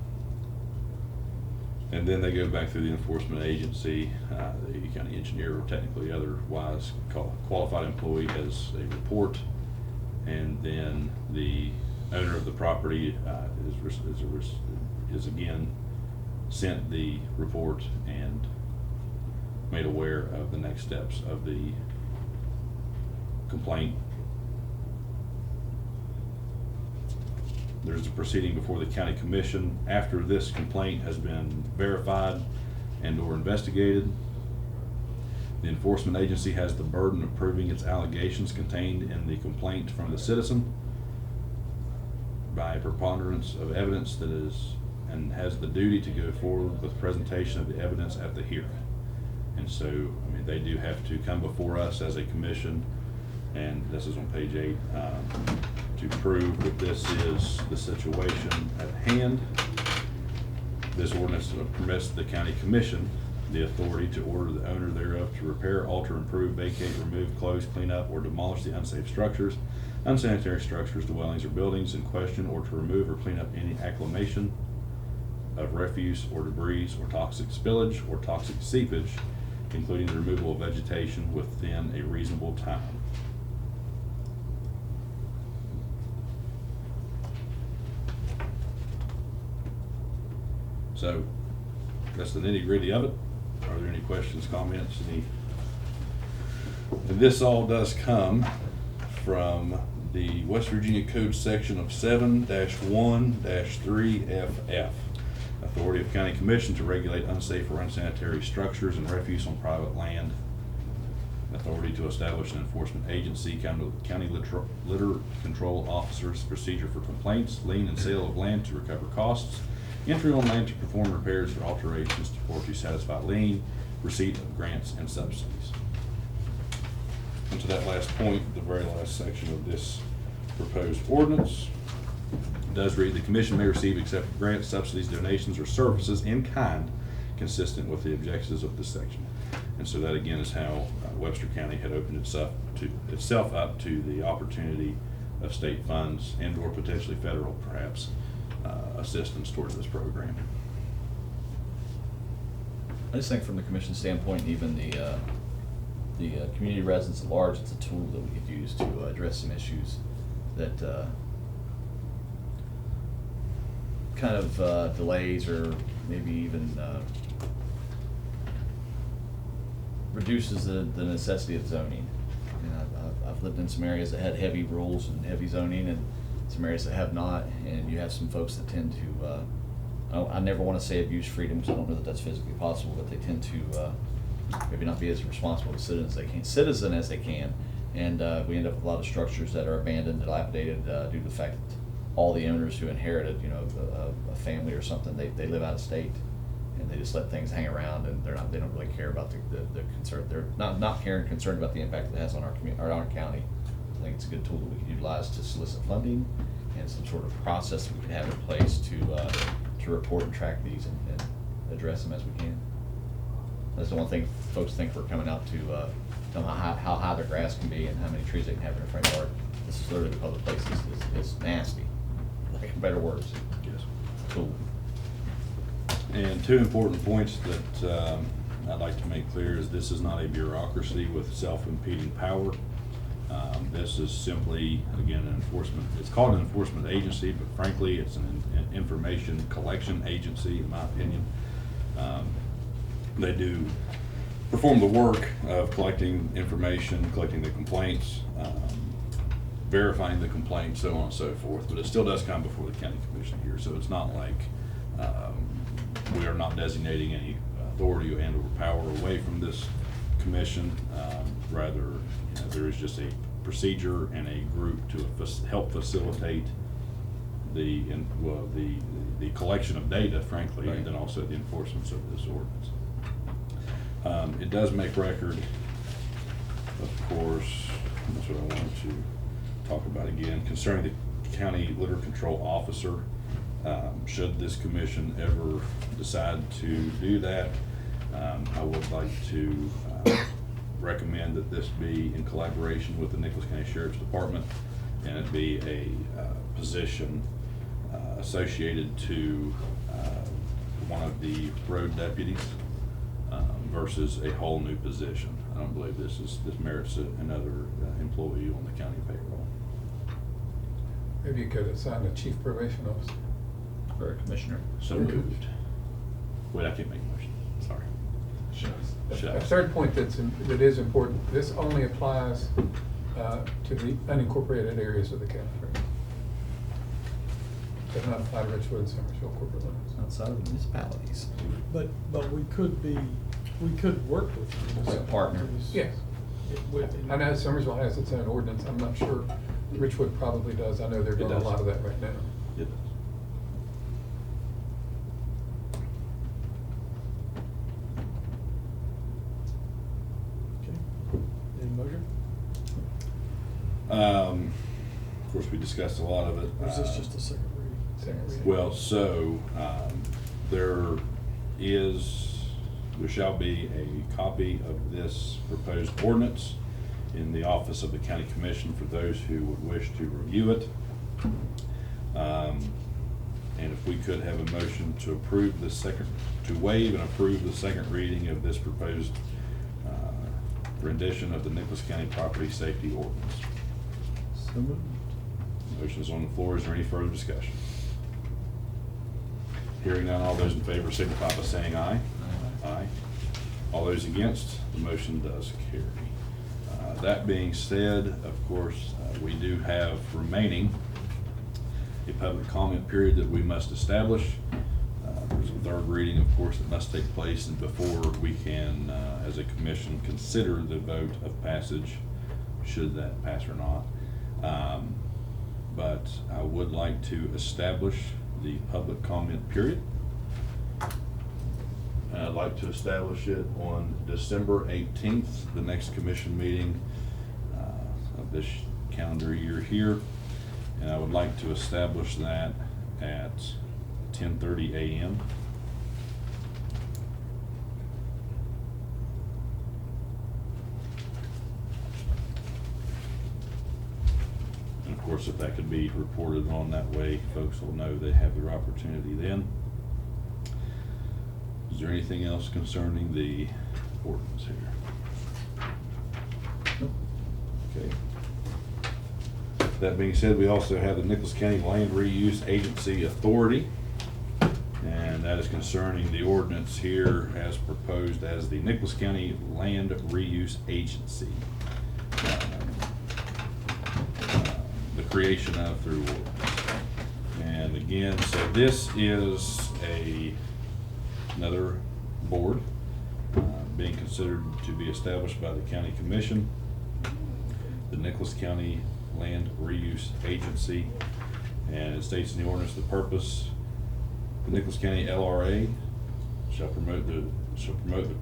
And then they go back through the enforcement agency, the county engineer or technically otherwise qualified employee has a report, and then the owner of the property is again sent the report and made aware of the next steps of the complaint. There's a proceeding before the county commission after this complaint has been verified and or investigated. The enforcement agency has the burden of proving its allegations contained in the complaint from the citizen by a preponderance of evidence that is, and has the duty to go forward with presentation of the evidence at the hearing. And so, I mean, they do have to come before us as a commission, and this is on page 8, to prove that this is the situation at hand. This ordinance permits the county commission the authority to order the owner thereof to repair, alter, improve, vacate, remove, close, clean up, or demolish the unsafe structures, unsanitary structures, dwellings, or buildings in question, or to remove or clean up any acclimation of refuse or debris or toxic spillage or toxic seepage, including the removal of vegetation within a reasonable time. So that's the nitty-gritty of it. Are there any questions, comments, any? And this all does come from the West Virginia Code section of 7-1-3FF. Authority of County Commission to regulate unsafe or unsanitary structures and refuse on private land. Authority to establish an enforcement agency, county litter control officers, procedure for complaints, lien and sale of land to recover costs, entry on land to perform repairs or alterations or to satisfy lien, receipt of grants and subsidies. And to that last point, the very last section of this proposed ordinance does read, the commission may receive accepted grants, subsidies, donations, or services in kind consistent with the objectives of this section. And so that again is how Webster County had opened itself up to the opportunity of state funds and or potentially federal perhaps assistance towards this program. I just think from the commission standpoint, even the community residents at large, it's a tool that we could use to address some issues that kind of delays or maybe even reduces the necessity of zoning. I mean, I've lived in some areas that had heavy rules and heavy zoning, and some areas that have not, and you have some folks that tend to, I never want to say abuse freedom because I don't know that that's physically possible, but they tend to maybe not be as responsible citizens as they can, and we end up with a lot of structures that are abandoned, dilapidated, due to the fact that all the owners who inherited, you know, a family or something, they live out of state, and they just let things hang around, and they don't really care about the concern. They're not concerned about the impact it has on our community or our county. I think it's a good tool that we can utilize to solicit funding and some sort of process that we can have in place to report and track these and address them as we can. That's the one thing folks think we're coming out to tell them how high their grass can be and how many trees they can have in their front yard. This is literally the public place. It's nasty. Like better words. Yes. Cool. And two important points that I'd like to make clear is this is not a bureaucracy with self-impeding power. This is simply, again, an enforcement, it's called an enforcement agency, but frankly, it's an information collection agency, in my opinion. They do perform the work of collecting information, collecting the complaints, verifying the complaints, so on and so forth, but it still does come before the county commission here, so it's not like we are not designating any authority and or power away from this commission. Rather, you know, there is just a procedure and a group to help facilitate the collection of data, frankly, and then also the enforcement of this ordinance. It does make record, of course, that's what I wanted to talk about again, concerning the county litter control officer. Should this commission ever decide to do that, I would like to recommend that this be in collaboration with the Nicholas County Sheriff's Department, and it be a position associated to one of the road deputies versus a whole new position. I don't believe this merits another employee on the county payroll. Maybe you could assign a chief probation officer. Or a commissioner. So moved. Wait, I can't make a motion, sorry. A third point that is important, this only applies to the unincorporated areas of the county. Does not apply to Richwood and Summersville corporate limits. Outside of the municipalities. But we could work with you. Like a partner. Yes. I know Summersville has its own ordinance. I'm not sure Richwood probably does. I know they're doing a lot of that right now. It does. Okay. Any motion? Of course, we discussed a lot of it. Or is this just a second reading? Second reading. Well, so, there shall be a copy of this proposed ordinance in the office of the county commission for those who would wish to review it. And if we could have a motion to approve to waive and approve the second reading of this proposed rendition of the Nicholas County Property Safety Ordinance. So moved. Motion is on the floor. Is there any further discussion? Hearing none, all those in favor signify by saying aye. Aye. All those against, the motion does carry. That being said, of course, we do have remaining a public comment period that we must establish. There's a third reading, of course, that must take place and before we can, as a commission, consider the vote of passage, should that pass or not. But I would like to establish the public comment period. And I'd like to establish it on December 18th, the next commission meeting of this calendar year here. And I would like to establish that at 10:30 a.m. And of course, if that could be reported on that way, folks will know they have their opportunity then. Is there anything else concerning the ordinance here? Okay. That being said, we also have the Nicholas County Land Reuse Agency Authority, and that is concerning the ordinance here as proposed as the Nicholas County Land Reuse Agency. The creation of through ordinance. And again, so this is another board being considered to be established by the county commission, the Nicholas County Land Reuse Agency, and it states in the ordinance the purpose: the Nicholas County LRA shall promote the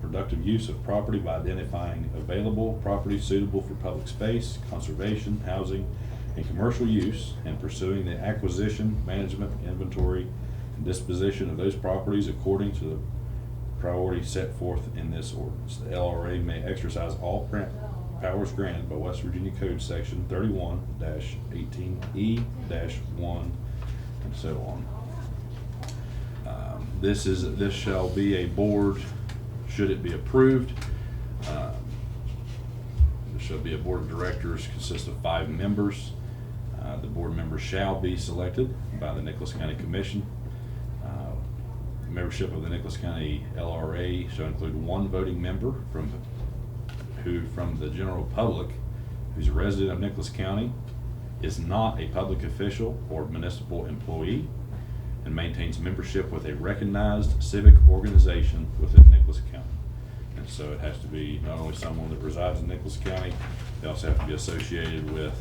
productive use of property by identifying available property suitable for public space, conservation, housing, and commercial use, and pursuing the acquisition, management, inventory, and disposition of those properties according to the priority set forth in this ordinance. The LRA may exercise all powers granted by West Virginia Code Section 31-18E-1 and so on. This shall be a board, should it be approved. There shall be a board of directors consist of 5 members. The board members shall be selected by the Nicholas County Commission. Membership of the Nicholas County LRA shall include 1 voting member from the general public who's a resident of Nicholas County, is not a public official or municipal employee, and maintains membership with a recognized civic organization within Nicholas County. And so it has to be not only someone that resides in Nicholas County, They also have to be associated with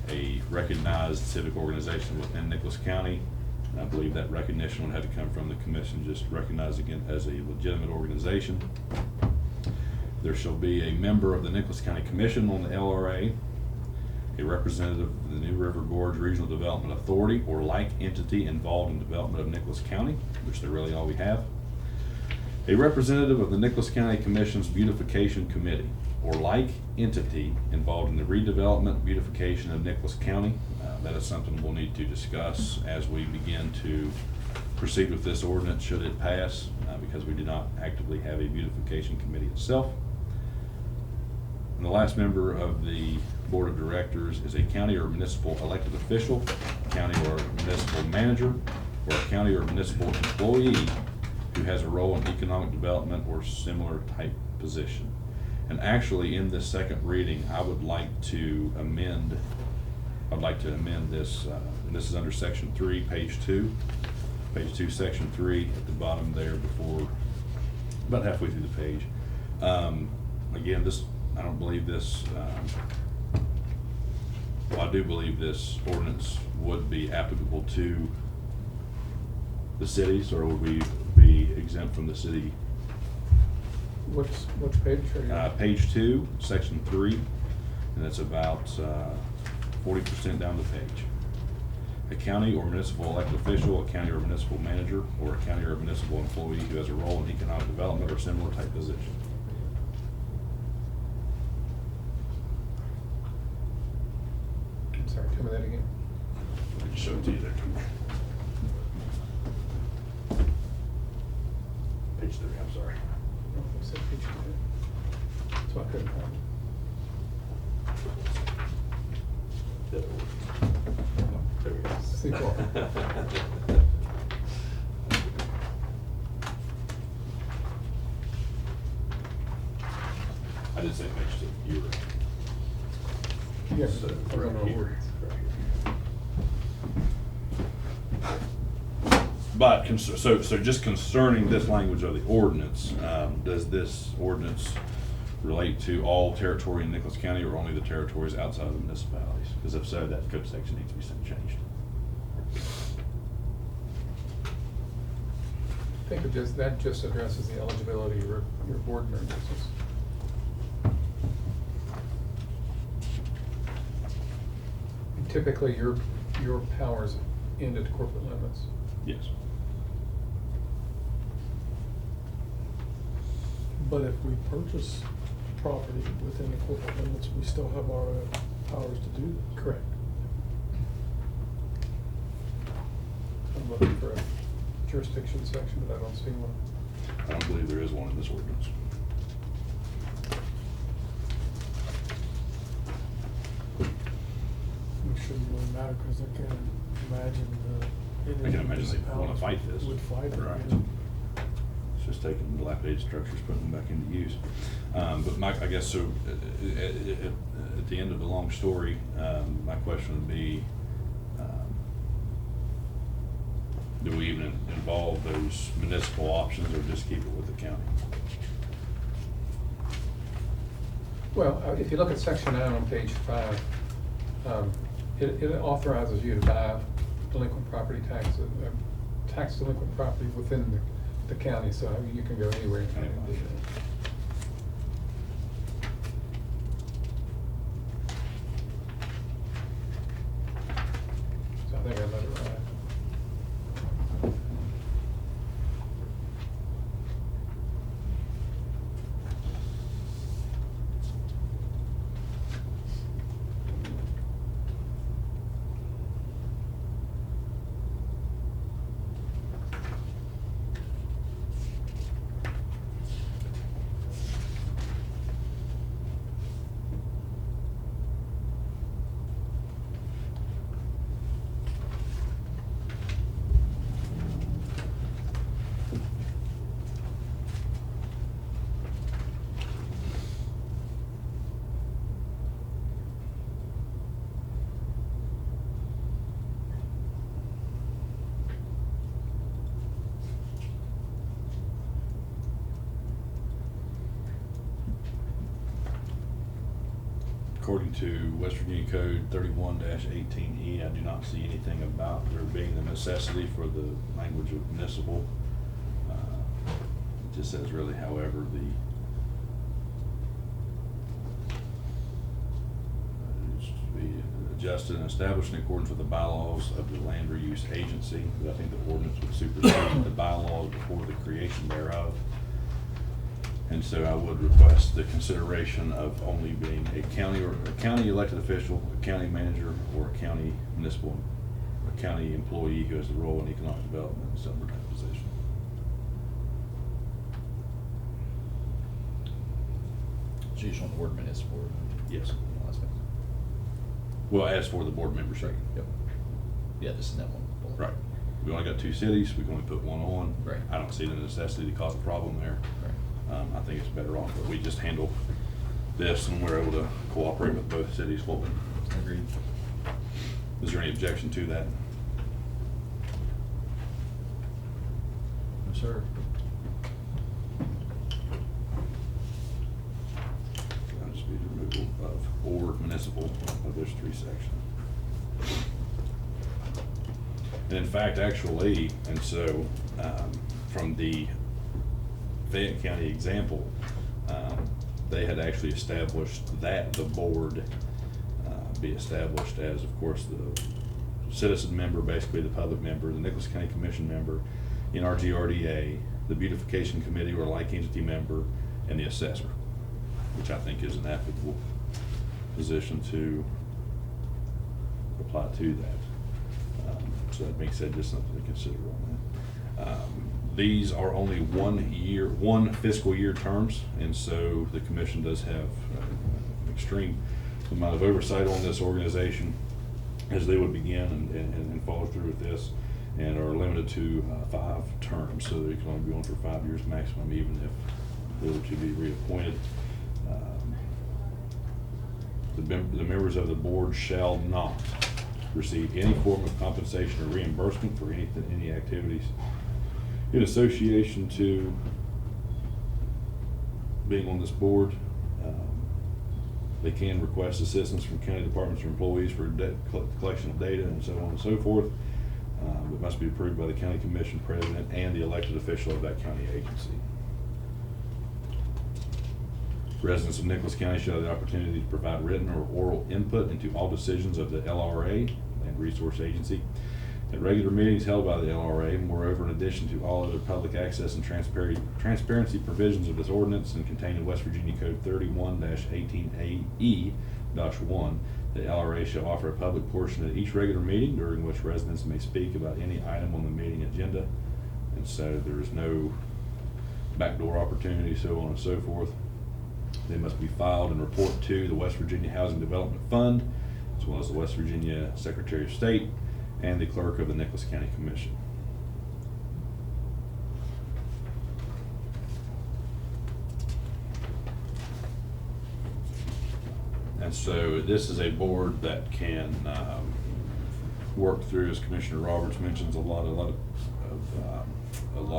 a recognized civic organization within Nicholas County. And I believe that recognition would have to come from the commission, just recognizing it as a legitimate organization. There shall be a member of the Nicholas County Commission on the LRA, a representative of the New River Gorge Regional Development Authority or like entity involved in development of Nicholas County, which they're really all we have, a representative of the Nicholas County Commission's Beautification Committee or like entity involved in the redevelopment, beautification of Nicholas County. That is something we'll need to discuss as we begin to proceed with this ordinance should it pass, because we do not actively have a beautification committee itself. And the last member of the board of directors is a county or municipal elected official, county or municipal manager, or a county or municipal employee who has a role in economic development or similar type position. And actually, in this second reading, I would like to amend this, and this is under section 3, page 2, section 3, at the bottom there, before, about halfway through the page. Again, I don't believe this, well, I do believe this ordinance would be applicable to the cities, or would we be exempt from the city? Which page are you on? Page 2, section 3, and it's about 40% down the page. A county or municipal elected official, a county or municipal manager, or a county or municipal employee who has a role in economic development or similar type position. I'm sorry, tell me that again. I can show it to you there. Page 3, I'm sorry. Oh, I said page 2. So I couldn't find it. There we go. Sequel. I did say page 2. You were right. Yes, So, we're on right here. over. But, so just concerning this language of the ordinance, does this ordinance relate to all territory in Nicholas County or only the territories outside of the municipalities? Because if so, that code section needs to be changed. I think that just addresses the eligibility of your board members. Typically, your powers end at corporate limits. Yes. But if we purchase property within the corporate limits, we still have our powers to do that. Correct. I'm looking for a jurisdiction section, but I don't see one. I don't believe there is one in this ordinance. Which shouldn't really matter, because I can't imagine I can imagine they want to fight this. would fight it. Right. It's just taking dilapidated structures, putting them back into use. But Mike, I guess, so at the end of the long story, my question would be, do we even involve those municipal options or just keep it with the county? Well, if you look at section 9 on page 5, it authorizes you to buy delinquent property taxes, tax delinquent property within the county, so you can go anywhere in the county and do that. So I think I let it ride. According to West Virginia Code 31-18E, I do not see anything about there being the necessity for the language of municipal. It just says really, however, it's to be adjusted and established in accordance with the bylaws of the land reuse agency. But I think the ordinance would supersede the bylaws before the creation thereof. And so I would request the consideration of only being a county or a county elected official, a county manager, or a county municipal, a county employee who has the role in economic development in some type of position. So you just want the word municipal? Yes. No, that's fine. Well, as for the board membership. Yep. Yeah, just in that one. bullet. Right. We only got 2 cities, we can only put 1 on. Right. I don't see the necessity to cause a problem there. Right. I think it's better off that we just handle this and we're able to cooperate with both cities fully. Agreed. Is there any objection to that? No, sir. That'll just be the removal of or municipal of those 3 sections. And in fact, actually, and so from the Fayette County example, they had actually established that the board be established as, of course, the citizen member, basically the public member, the Nicholas County Commission member, NRGRDA, the beautification committee or like entity member, and the assessor, which I think is an applicable position to apply to that. So that being said, just something to consider on that. These are only 1 fiscal year terms, and so the commission does have an extreme amount of oversight on this organization as they would begin and follow through with this, and are limited to 5 terms, so they can only be on for 5 years maximum, even if they were to be reappointed. The members of the board shall not receive any form of compensation or reimbursement for any activities in association to being on this board. They can request assistance from county departments or employees for collection of data and so on and so forth. It must be approved by the county commission president and the elected official of that county agency. Residents of Nicholas County shall have the opportunity to provide written or oral input into all decisions of the LRA, Land Resource Agency, at regular meetings held by the LRA. Moreover, in addition to all other public access and transparency provisions of this ordinance and contained in West Virginia Code 31-18AE-1, the LRA shall offer a public portion at each regular meeting during which residents may speak about any item on the meeting agenda. And so there is no backdoor opportunity, so on and so forth. They must be filed and report to the West Virginia Housing Development Fund, as well as the West Virginia Secretary of State and the clerk of the Nicholas County Commission. And so this is a board that can work through, as Commissioner Roberts mentions, a lot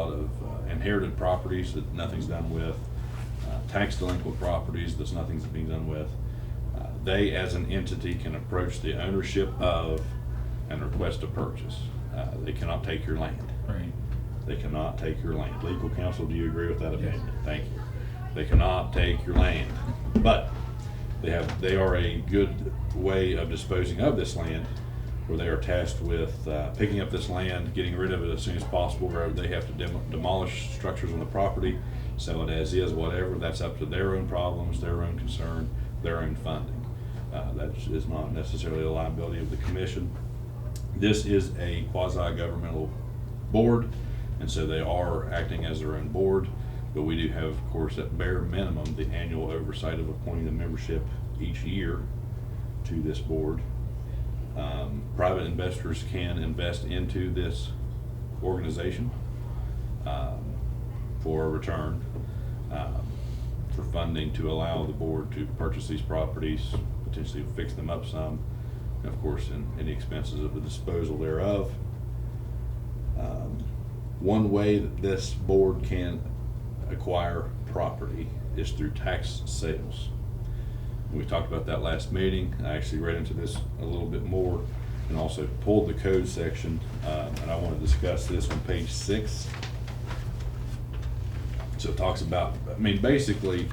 of inherited properties that nothing's done with, tax delinquent properties that nothing's being done with. They, as an entity, can approach the ownership of and request a purchase. They cannot take your land. Right. They cannot take your land. Legal counsel, do you agree with that opinion? Yes. Thank you. They cannot take your land, but they are a good way of disposing of this land, where they are tasked with picking up this land, getting rid of it as soon as possible, where they have to demolish structures on the property, sell it as is, whatever. That's up to their own problems, their own concern, their own funding. That is not necessarily a liability of the commission. This is a quasi-governmental board, and so they are acting as their own board, but we do have, of course, at bare minimum, the annual oversight of appointing the membership each year to this board. Private investors can invest into this organization for a return, for funding to allow the board to purchase these properties, potentially fix them up some, and of course, in any expenses of the disposal thereof. One way that this board can acquire property is through tax sales. We talked about that last meeting. I actually read into this a little bit more and also pulled the code section, and I want to discuss this on page 6. So it talks about, I mean, basically,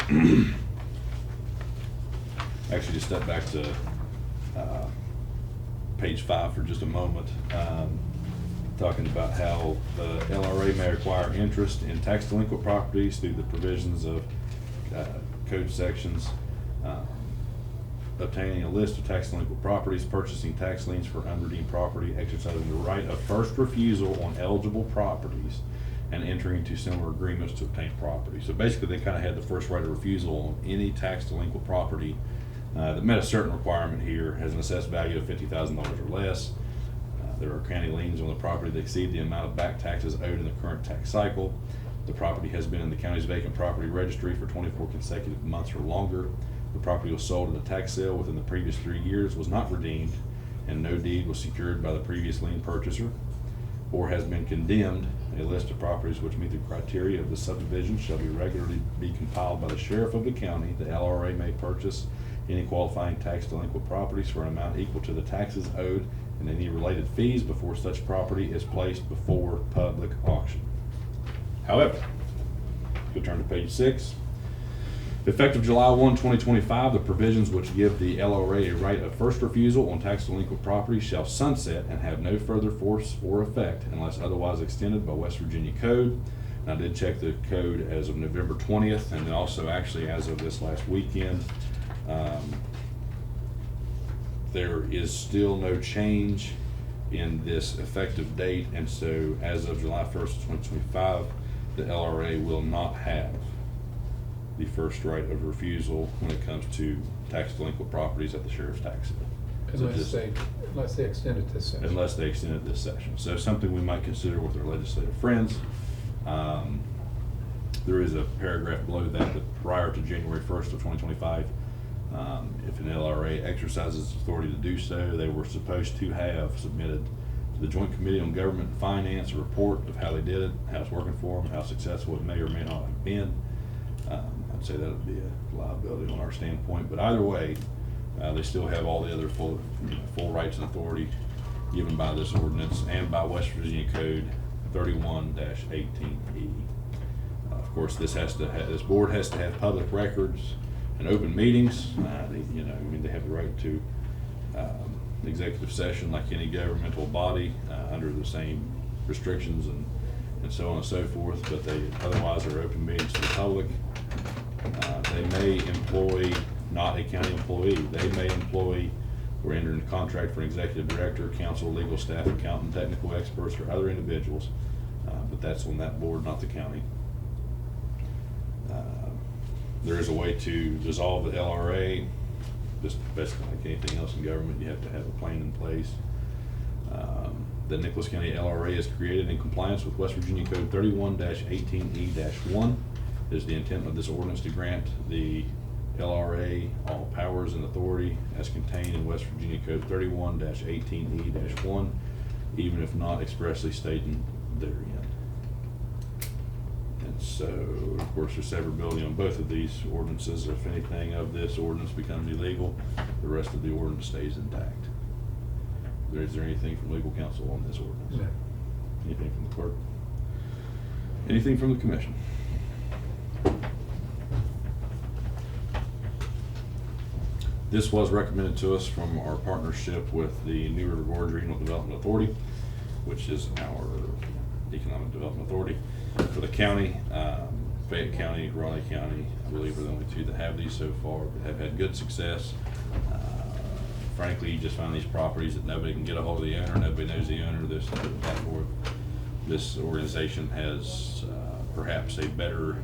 actually just step back to page 5 for just a moment. Talking about how the LRA may acquire interest in tax delinquent properties through the provisions of code sections, obtaining a list of tax delinquent properties, purchasing tax liens for unredeemed property, exercising the right of first refusal on eligible properties, and entering into similar agreements to obtain property. So basically, they kind of had the first right of refusal on any tax delinquent property that met a certain requirement here, has an assessed value of $50,000 or less. There are county liens on the property that exceed the amount of back taxes owed in the current tax cycle. The property has been in the county's vacant property registry for 24 consecutive months or longer. The property was sold in a tax sale within the previous 3 years, was not redeemed, and no deed was secured by the previous lien purchaser, or has been condemned. A list of properties which meet the criteria of the subdivision shall be regularly be compiled by the sheriff of the county. The LRA may purchase any qualifying tax delinquent properties for an amount equal to the taxes owed and any related fees before such property is placed before public auction. However, if you turn to page 6, effective July 1, 2025, the provisions which give the LRA a right of first refusal on tax delinquent property shall sunset and have no further force or effect unless otherwise extended by West Virginia Code. And I did check the code as of November 20th, and then also actually as of this last weekend. There is still no change in this effective date, and so as of July 1st, 2025, the LRA will not have the first right of refusal when it comes to tax delinquent properties at the sheriff's tax sale. So Unless they extend it this session. Unless they extend it this session. So something we might consider with our legislative friends. There is a paragraph below that prior to January 1st of 2025, if an LRA exercises authority to do so, they were supposed to have submitted to the Joint Committee on Government and Finance a report of how they did it, how it's working for them, how successful it may or may not have been. I'd say that would be a liability on our standpoint, but either way, they still have all the other full rights and authority given by this ordinance and by West Virginia Code 31-18E. Of course, this board has to have public records and open meetings. They have the right to executive session like any governmental body under the same restrictions and so on and so forth, but they otherwise are open meetings to the public. They may employ not a county employee. They may employ or enter into contract for an executive director, counsel, legal staff, accountant, technical experts, or other individuals, but that's on that board, not the county. There is a way to dissolve the LRA, just basically like anything else in government. You have to have a plan in place. The Nicholas County LRA is created in compliance with West Virginia Code 31-18E-1. It is the intent of this ordinance to grant the LRA all powers and authority as contained in West Virginia Code 31-18E-1, even if not expressly stated therein. And so, of course, there's severability on both of these ordinances. If anything of this ordinance becomes illegal, the rest of the ordinance stays intact. Is there anything from legal counsel on this ordinance? No. Anything from the clerk? Anything from the commission? This was recommended to us from our partnership with the New River Gorge Regional Development Authority, which is our economic development authority for the county. Fayette County, Raleigh County, I believe are the only two that have these so far, but have had good success. Frankly, you just find these properties that nobody can get a hold of the owner, nobody knows the owner. This organization has perhaps a better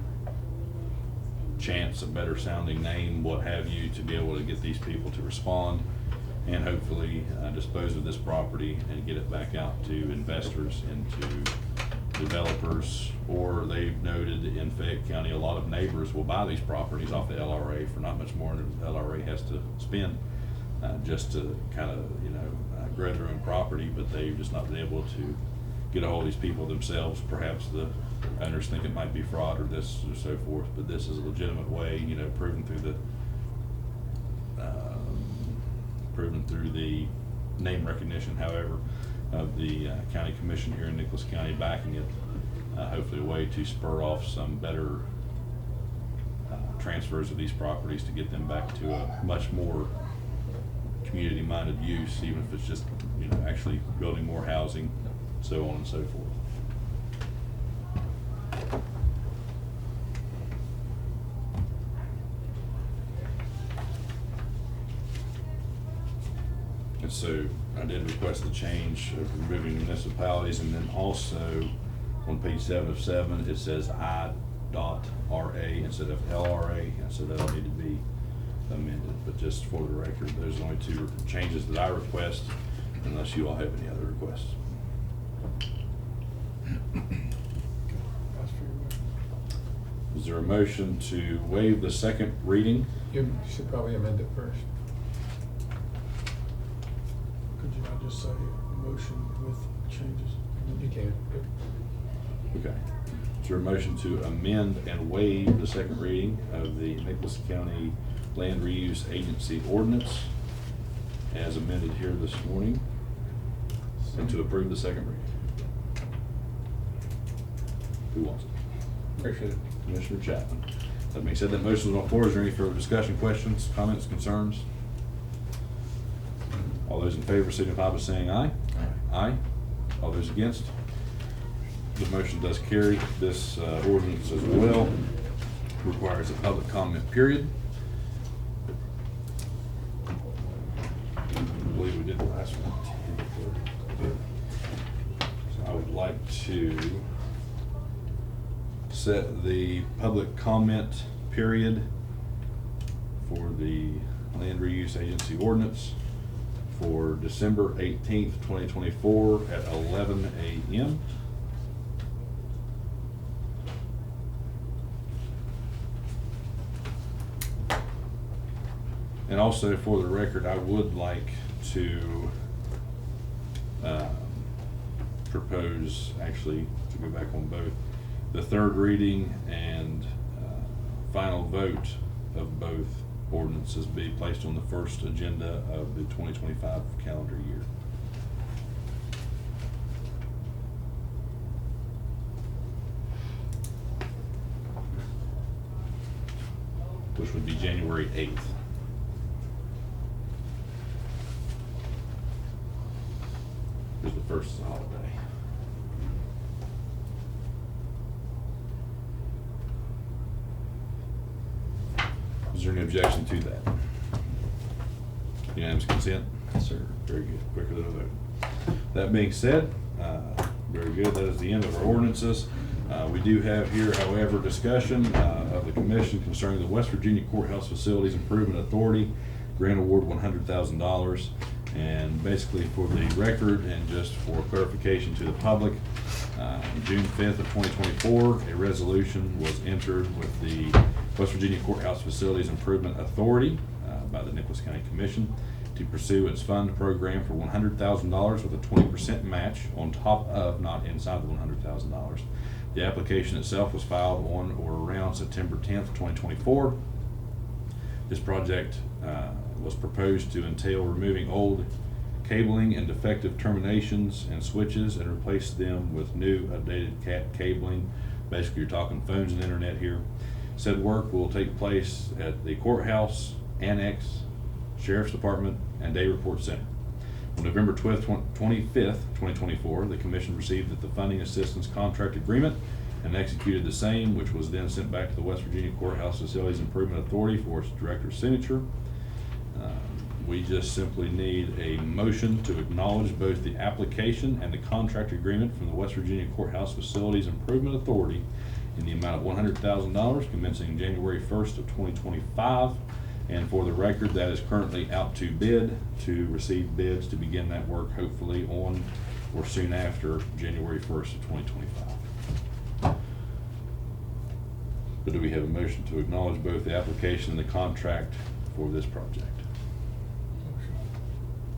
chance, a better sounding name, what have you, to be able to get these people to respond and hopefully dispose of this property and get it back out to investors and to developers. Or they've noted in Fayette County, a lot of neighbors will buy these properties off the LRA for not much more than the LRA has to spend just to kind of, grow their own property, but they've just not been able to get a hold of these people themselves. Perhaps the owners think it might be fraud or this or so forth, but this is a legitimate way, proven through improvement through the name recognition, however, of the county commission here in Nicholas County backing it. Hopefully a way to spur off some better transfers of these properties to get them back to a much more community-minded use, even if it's just, you know, actually building more housing, so on and so forth. And so I did request the change of removing municipalities, and then also on page 7 of 7, it says I.RA instead of LRA, and so that'll need to be amended. But just for the record, those are only two changes that I request, unless you all have any other requests. Is there a motion to waive the second reading? You should probably amend it first. Could you not just say motion with changes? You can. Okay. Is there a motion to amend and waive the second reading of the Nicholas County Land Reuse Agency ordinance as amended here this morning, and to approve the second reading? Who wants it? Appreciate it. Commissioner Chapman. That being said, that motion is on the floor. Is there any further discussion, questions, comments, concerns? All those in favor signify by saying aye. Aye. All those against? The motion does carry. This ordinance as well requires a public comment period. I believe we did the last one. So I would like to set the public comment period for the Land Reuse Agency ordinance for December 18th, 2024 at 11 a.m. And also, for the record, I would like to propose, actually, to go back on both, the third reading and final vote of both ordinances be placed on the first agenda of the 2025 calendar year. Which would be January 8th. Because the first is a holiday. Is there any objection to that? Unanimous consent? Yes, sir. Very good, quicker than a vote. That being said, very good, that is the end of our ordinances. We do have here, however, discussion of the commission concerning the West Virginia Courthouse Facilities Improvement Authority grant award $100,000. And basically, for the record and just for clarification to the public, on June 5th of 2024, a resolution was entered with the West Virginia Courthouse Facilities Improvement Authority by the Nicholas County Commission to pursue its fund program for $100,000 with a 20% match on top of, not inside the $100,000. The application itself was filed on or around September 10th, 2024. This project was proposed to entail removing old cabling and defective terminations and switches and replace them with new updated cabling. Basically, you're talking phones and internet here. Said work will take place at the courthouse, annex, sheriff's department, and day report center. On November 25th, 2024, the commission received the funding assistance contract agreement and executed the same, which was then sent back to the West Virginia Courthouse Facilities Improvement Authority for its director's signature. We just simply need a motion to acknowledge both the application and the contract agreement from the West Virginia Courthouse Facilities Improvement Authority in the amount of $100,000 commencing January 1st of 2025. And for the record, that is currently out to bid to receive bids to begin that work hopefully on or soon after January 1st of 2025. But do we have a motion to acknowledge both the application and the contract for this project?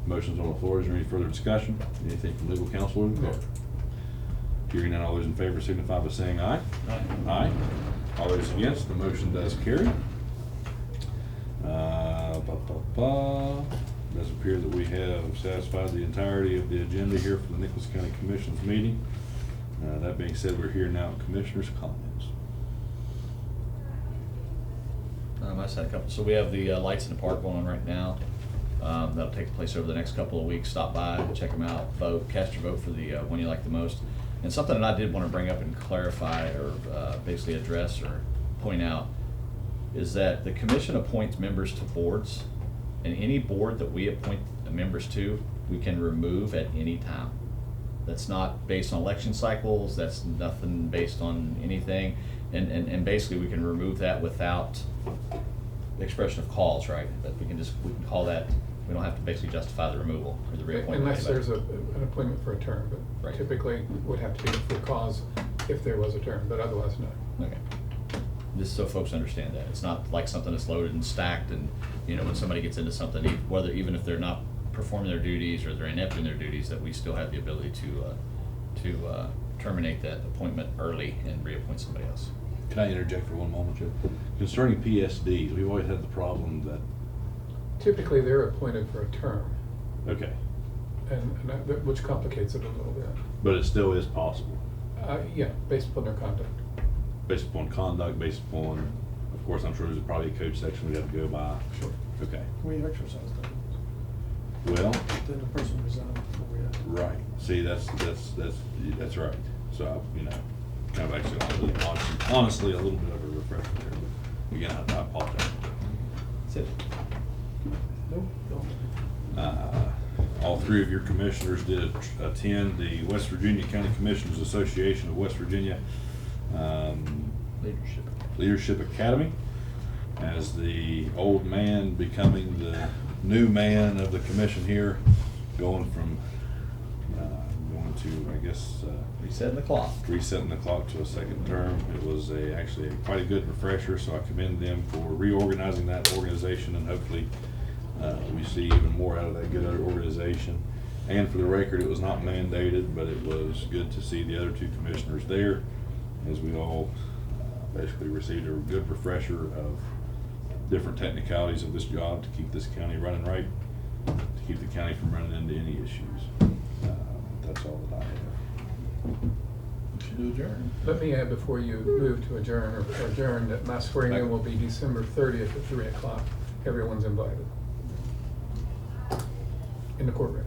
Motion's on the floor. Is there any further discussion? Anything from legal counsel or the court? Hearing none, all those in favor signify by saying aye. Aye. Aye. All those against, the motion does carry. It does appear that we have satisfied the entirety of the agenda here for the Nicholas County Commission's meeting. That being said, we're here now at Commissioners' comments. I just had a couple. So we have the lights in the park going on right now. That'll take place over the next couple of weeks. Stop by, check them out, vote, cast your vote for the one you like the most. And something that I did want to bring up and clarify, or basically address or point out, is that the commission appoints members to boards, and any board that we appoint members to, we can remove at any time. That's not based on election cycles, that's nothing based on anything, and basically we can remove that without the expression of cause, right? That we can call that, we don't have to basically justify the removal or the reappointment. Unless there's an appointment for a term, but Right. typically would have to be for cause if there was a term, but otherwise no. Okay. Just so folks understand that. It's not like something that's loaded and stacked and, you know, when somebody gets into something, whether, even if they're not performing their duties or they're inept in their duties, that we still have the ability to terminate that appointment early and reappoint somebody else. Can I interject for one moment, Joe? Concerning PSDs, we've always had the problem that, Typically, they're appointed for a term, okay, which complicates it a little bit. but it still is possible, Yeah, based upon their conduct. based upon conduct, based upon, of course, I'm sure there's probably a code section we have to go by. Sure. Okay, We exercise that. well, Then the person resigned before we had. right, see, that's right. So, you know, kind of actually, honestly, a little bit of a refresher there, but again, I apologize. That's it. Nope, don't. All three of your commissioners did attend the West Virginia County Commissioners Association of West Virginia Leadership Academy. As the old man becoming the new man of the commission here, going from going to, I guess, Resetting the clock. resetting the clock to a second term. It was actually quite a good refresher, so I commend them for reorganizing that organization, and hopefully we see even more out of that good organization. And for the record, it was not mandated, but it was good to see the other two commissioners there, as we all basically received a good refresher of different technicalities of this job to keep this county running right, to keep the county from running into any issues. That's all that I have. Should do adjourn. Let me add before you move to adjourn or adjourn that my swearing in will be December 30th at 3 o'clock. Everyone's invited. In the courtroom.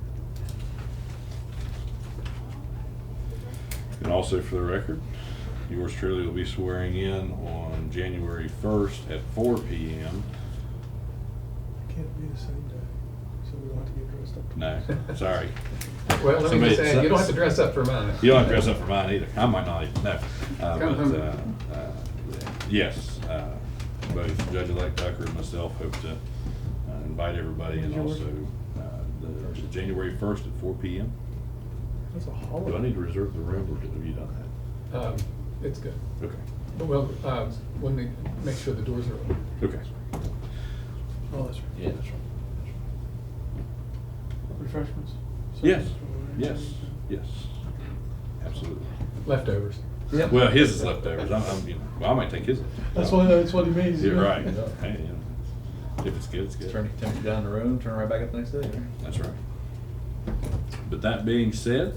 And also for the record, yours truly will be swearing in on January 1st at 4 p.m. Can't be the same day, so we don't have to get dressed up. No, sorry. Well, let me just add, you don't have to dress up for mine. You don't have to dress up for mine either. I might not even, no. Come home. Yes, both Judge-elect Tucker and myself hope to invite everybody, and also the January 1st at 4 p.m. That's a Do I holiday. need to reserve the room, or have you done that? It's good. Okay, Well, when they make sure the doors are open. okay. Oh, that's right. Yeah, that's right. Refreshments? Yes, Service? yes, yes, absolutely. Leftovers. Well, his is leftovers. Well, I might take his. That's what he means. You're yeah. right. Hey, you know, if it's good, it's good. Turn you down the room, turn right back up the next day. Right? That's right. But that being said,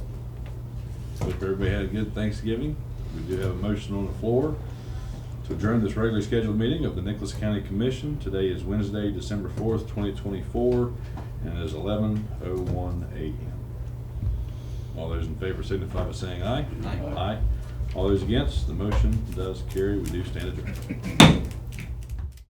hope everybody had a good Thanksgiving. We do have a motion on the floor to adjourn this regularly scheduled meeting of the Nicholas County Commission. Today is Wednesday, December 4th, 2024, and it is 11:01 a.m. All those in favor signify by saying aye. Aye. Aye. All those against, the motion does carry. We do stand adjourned.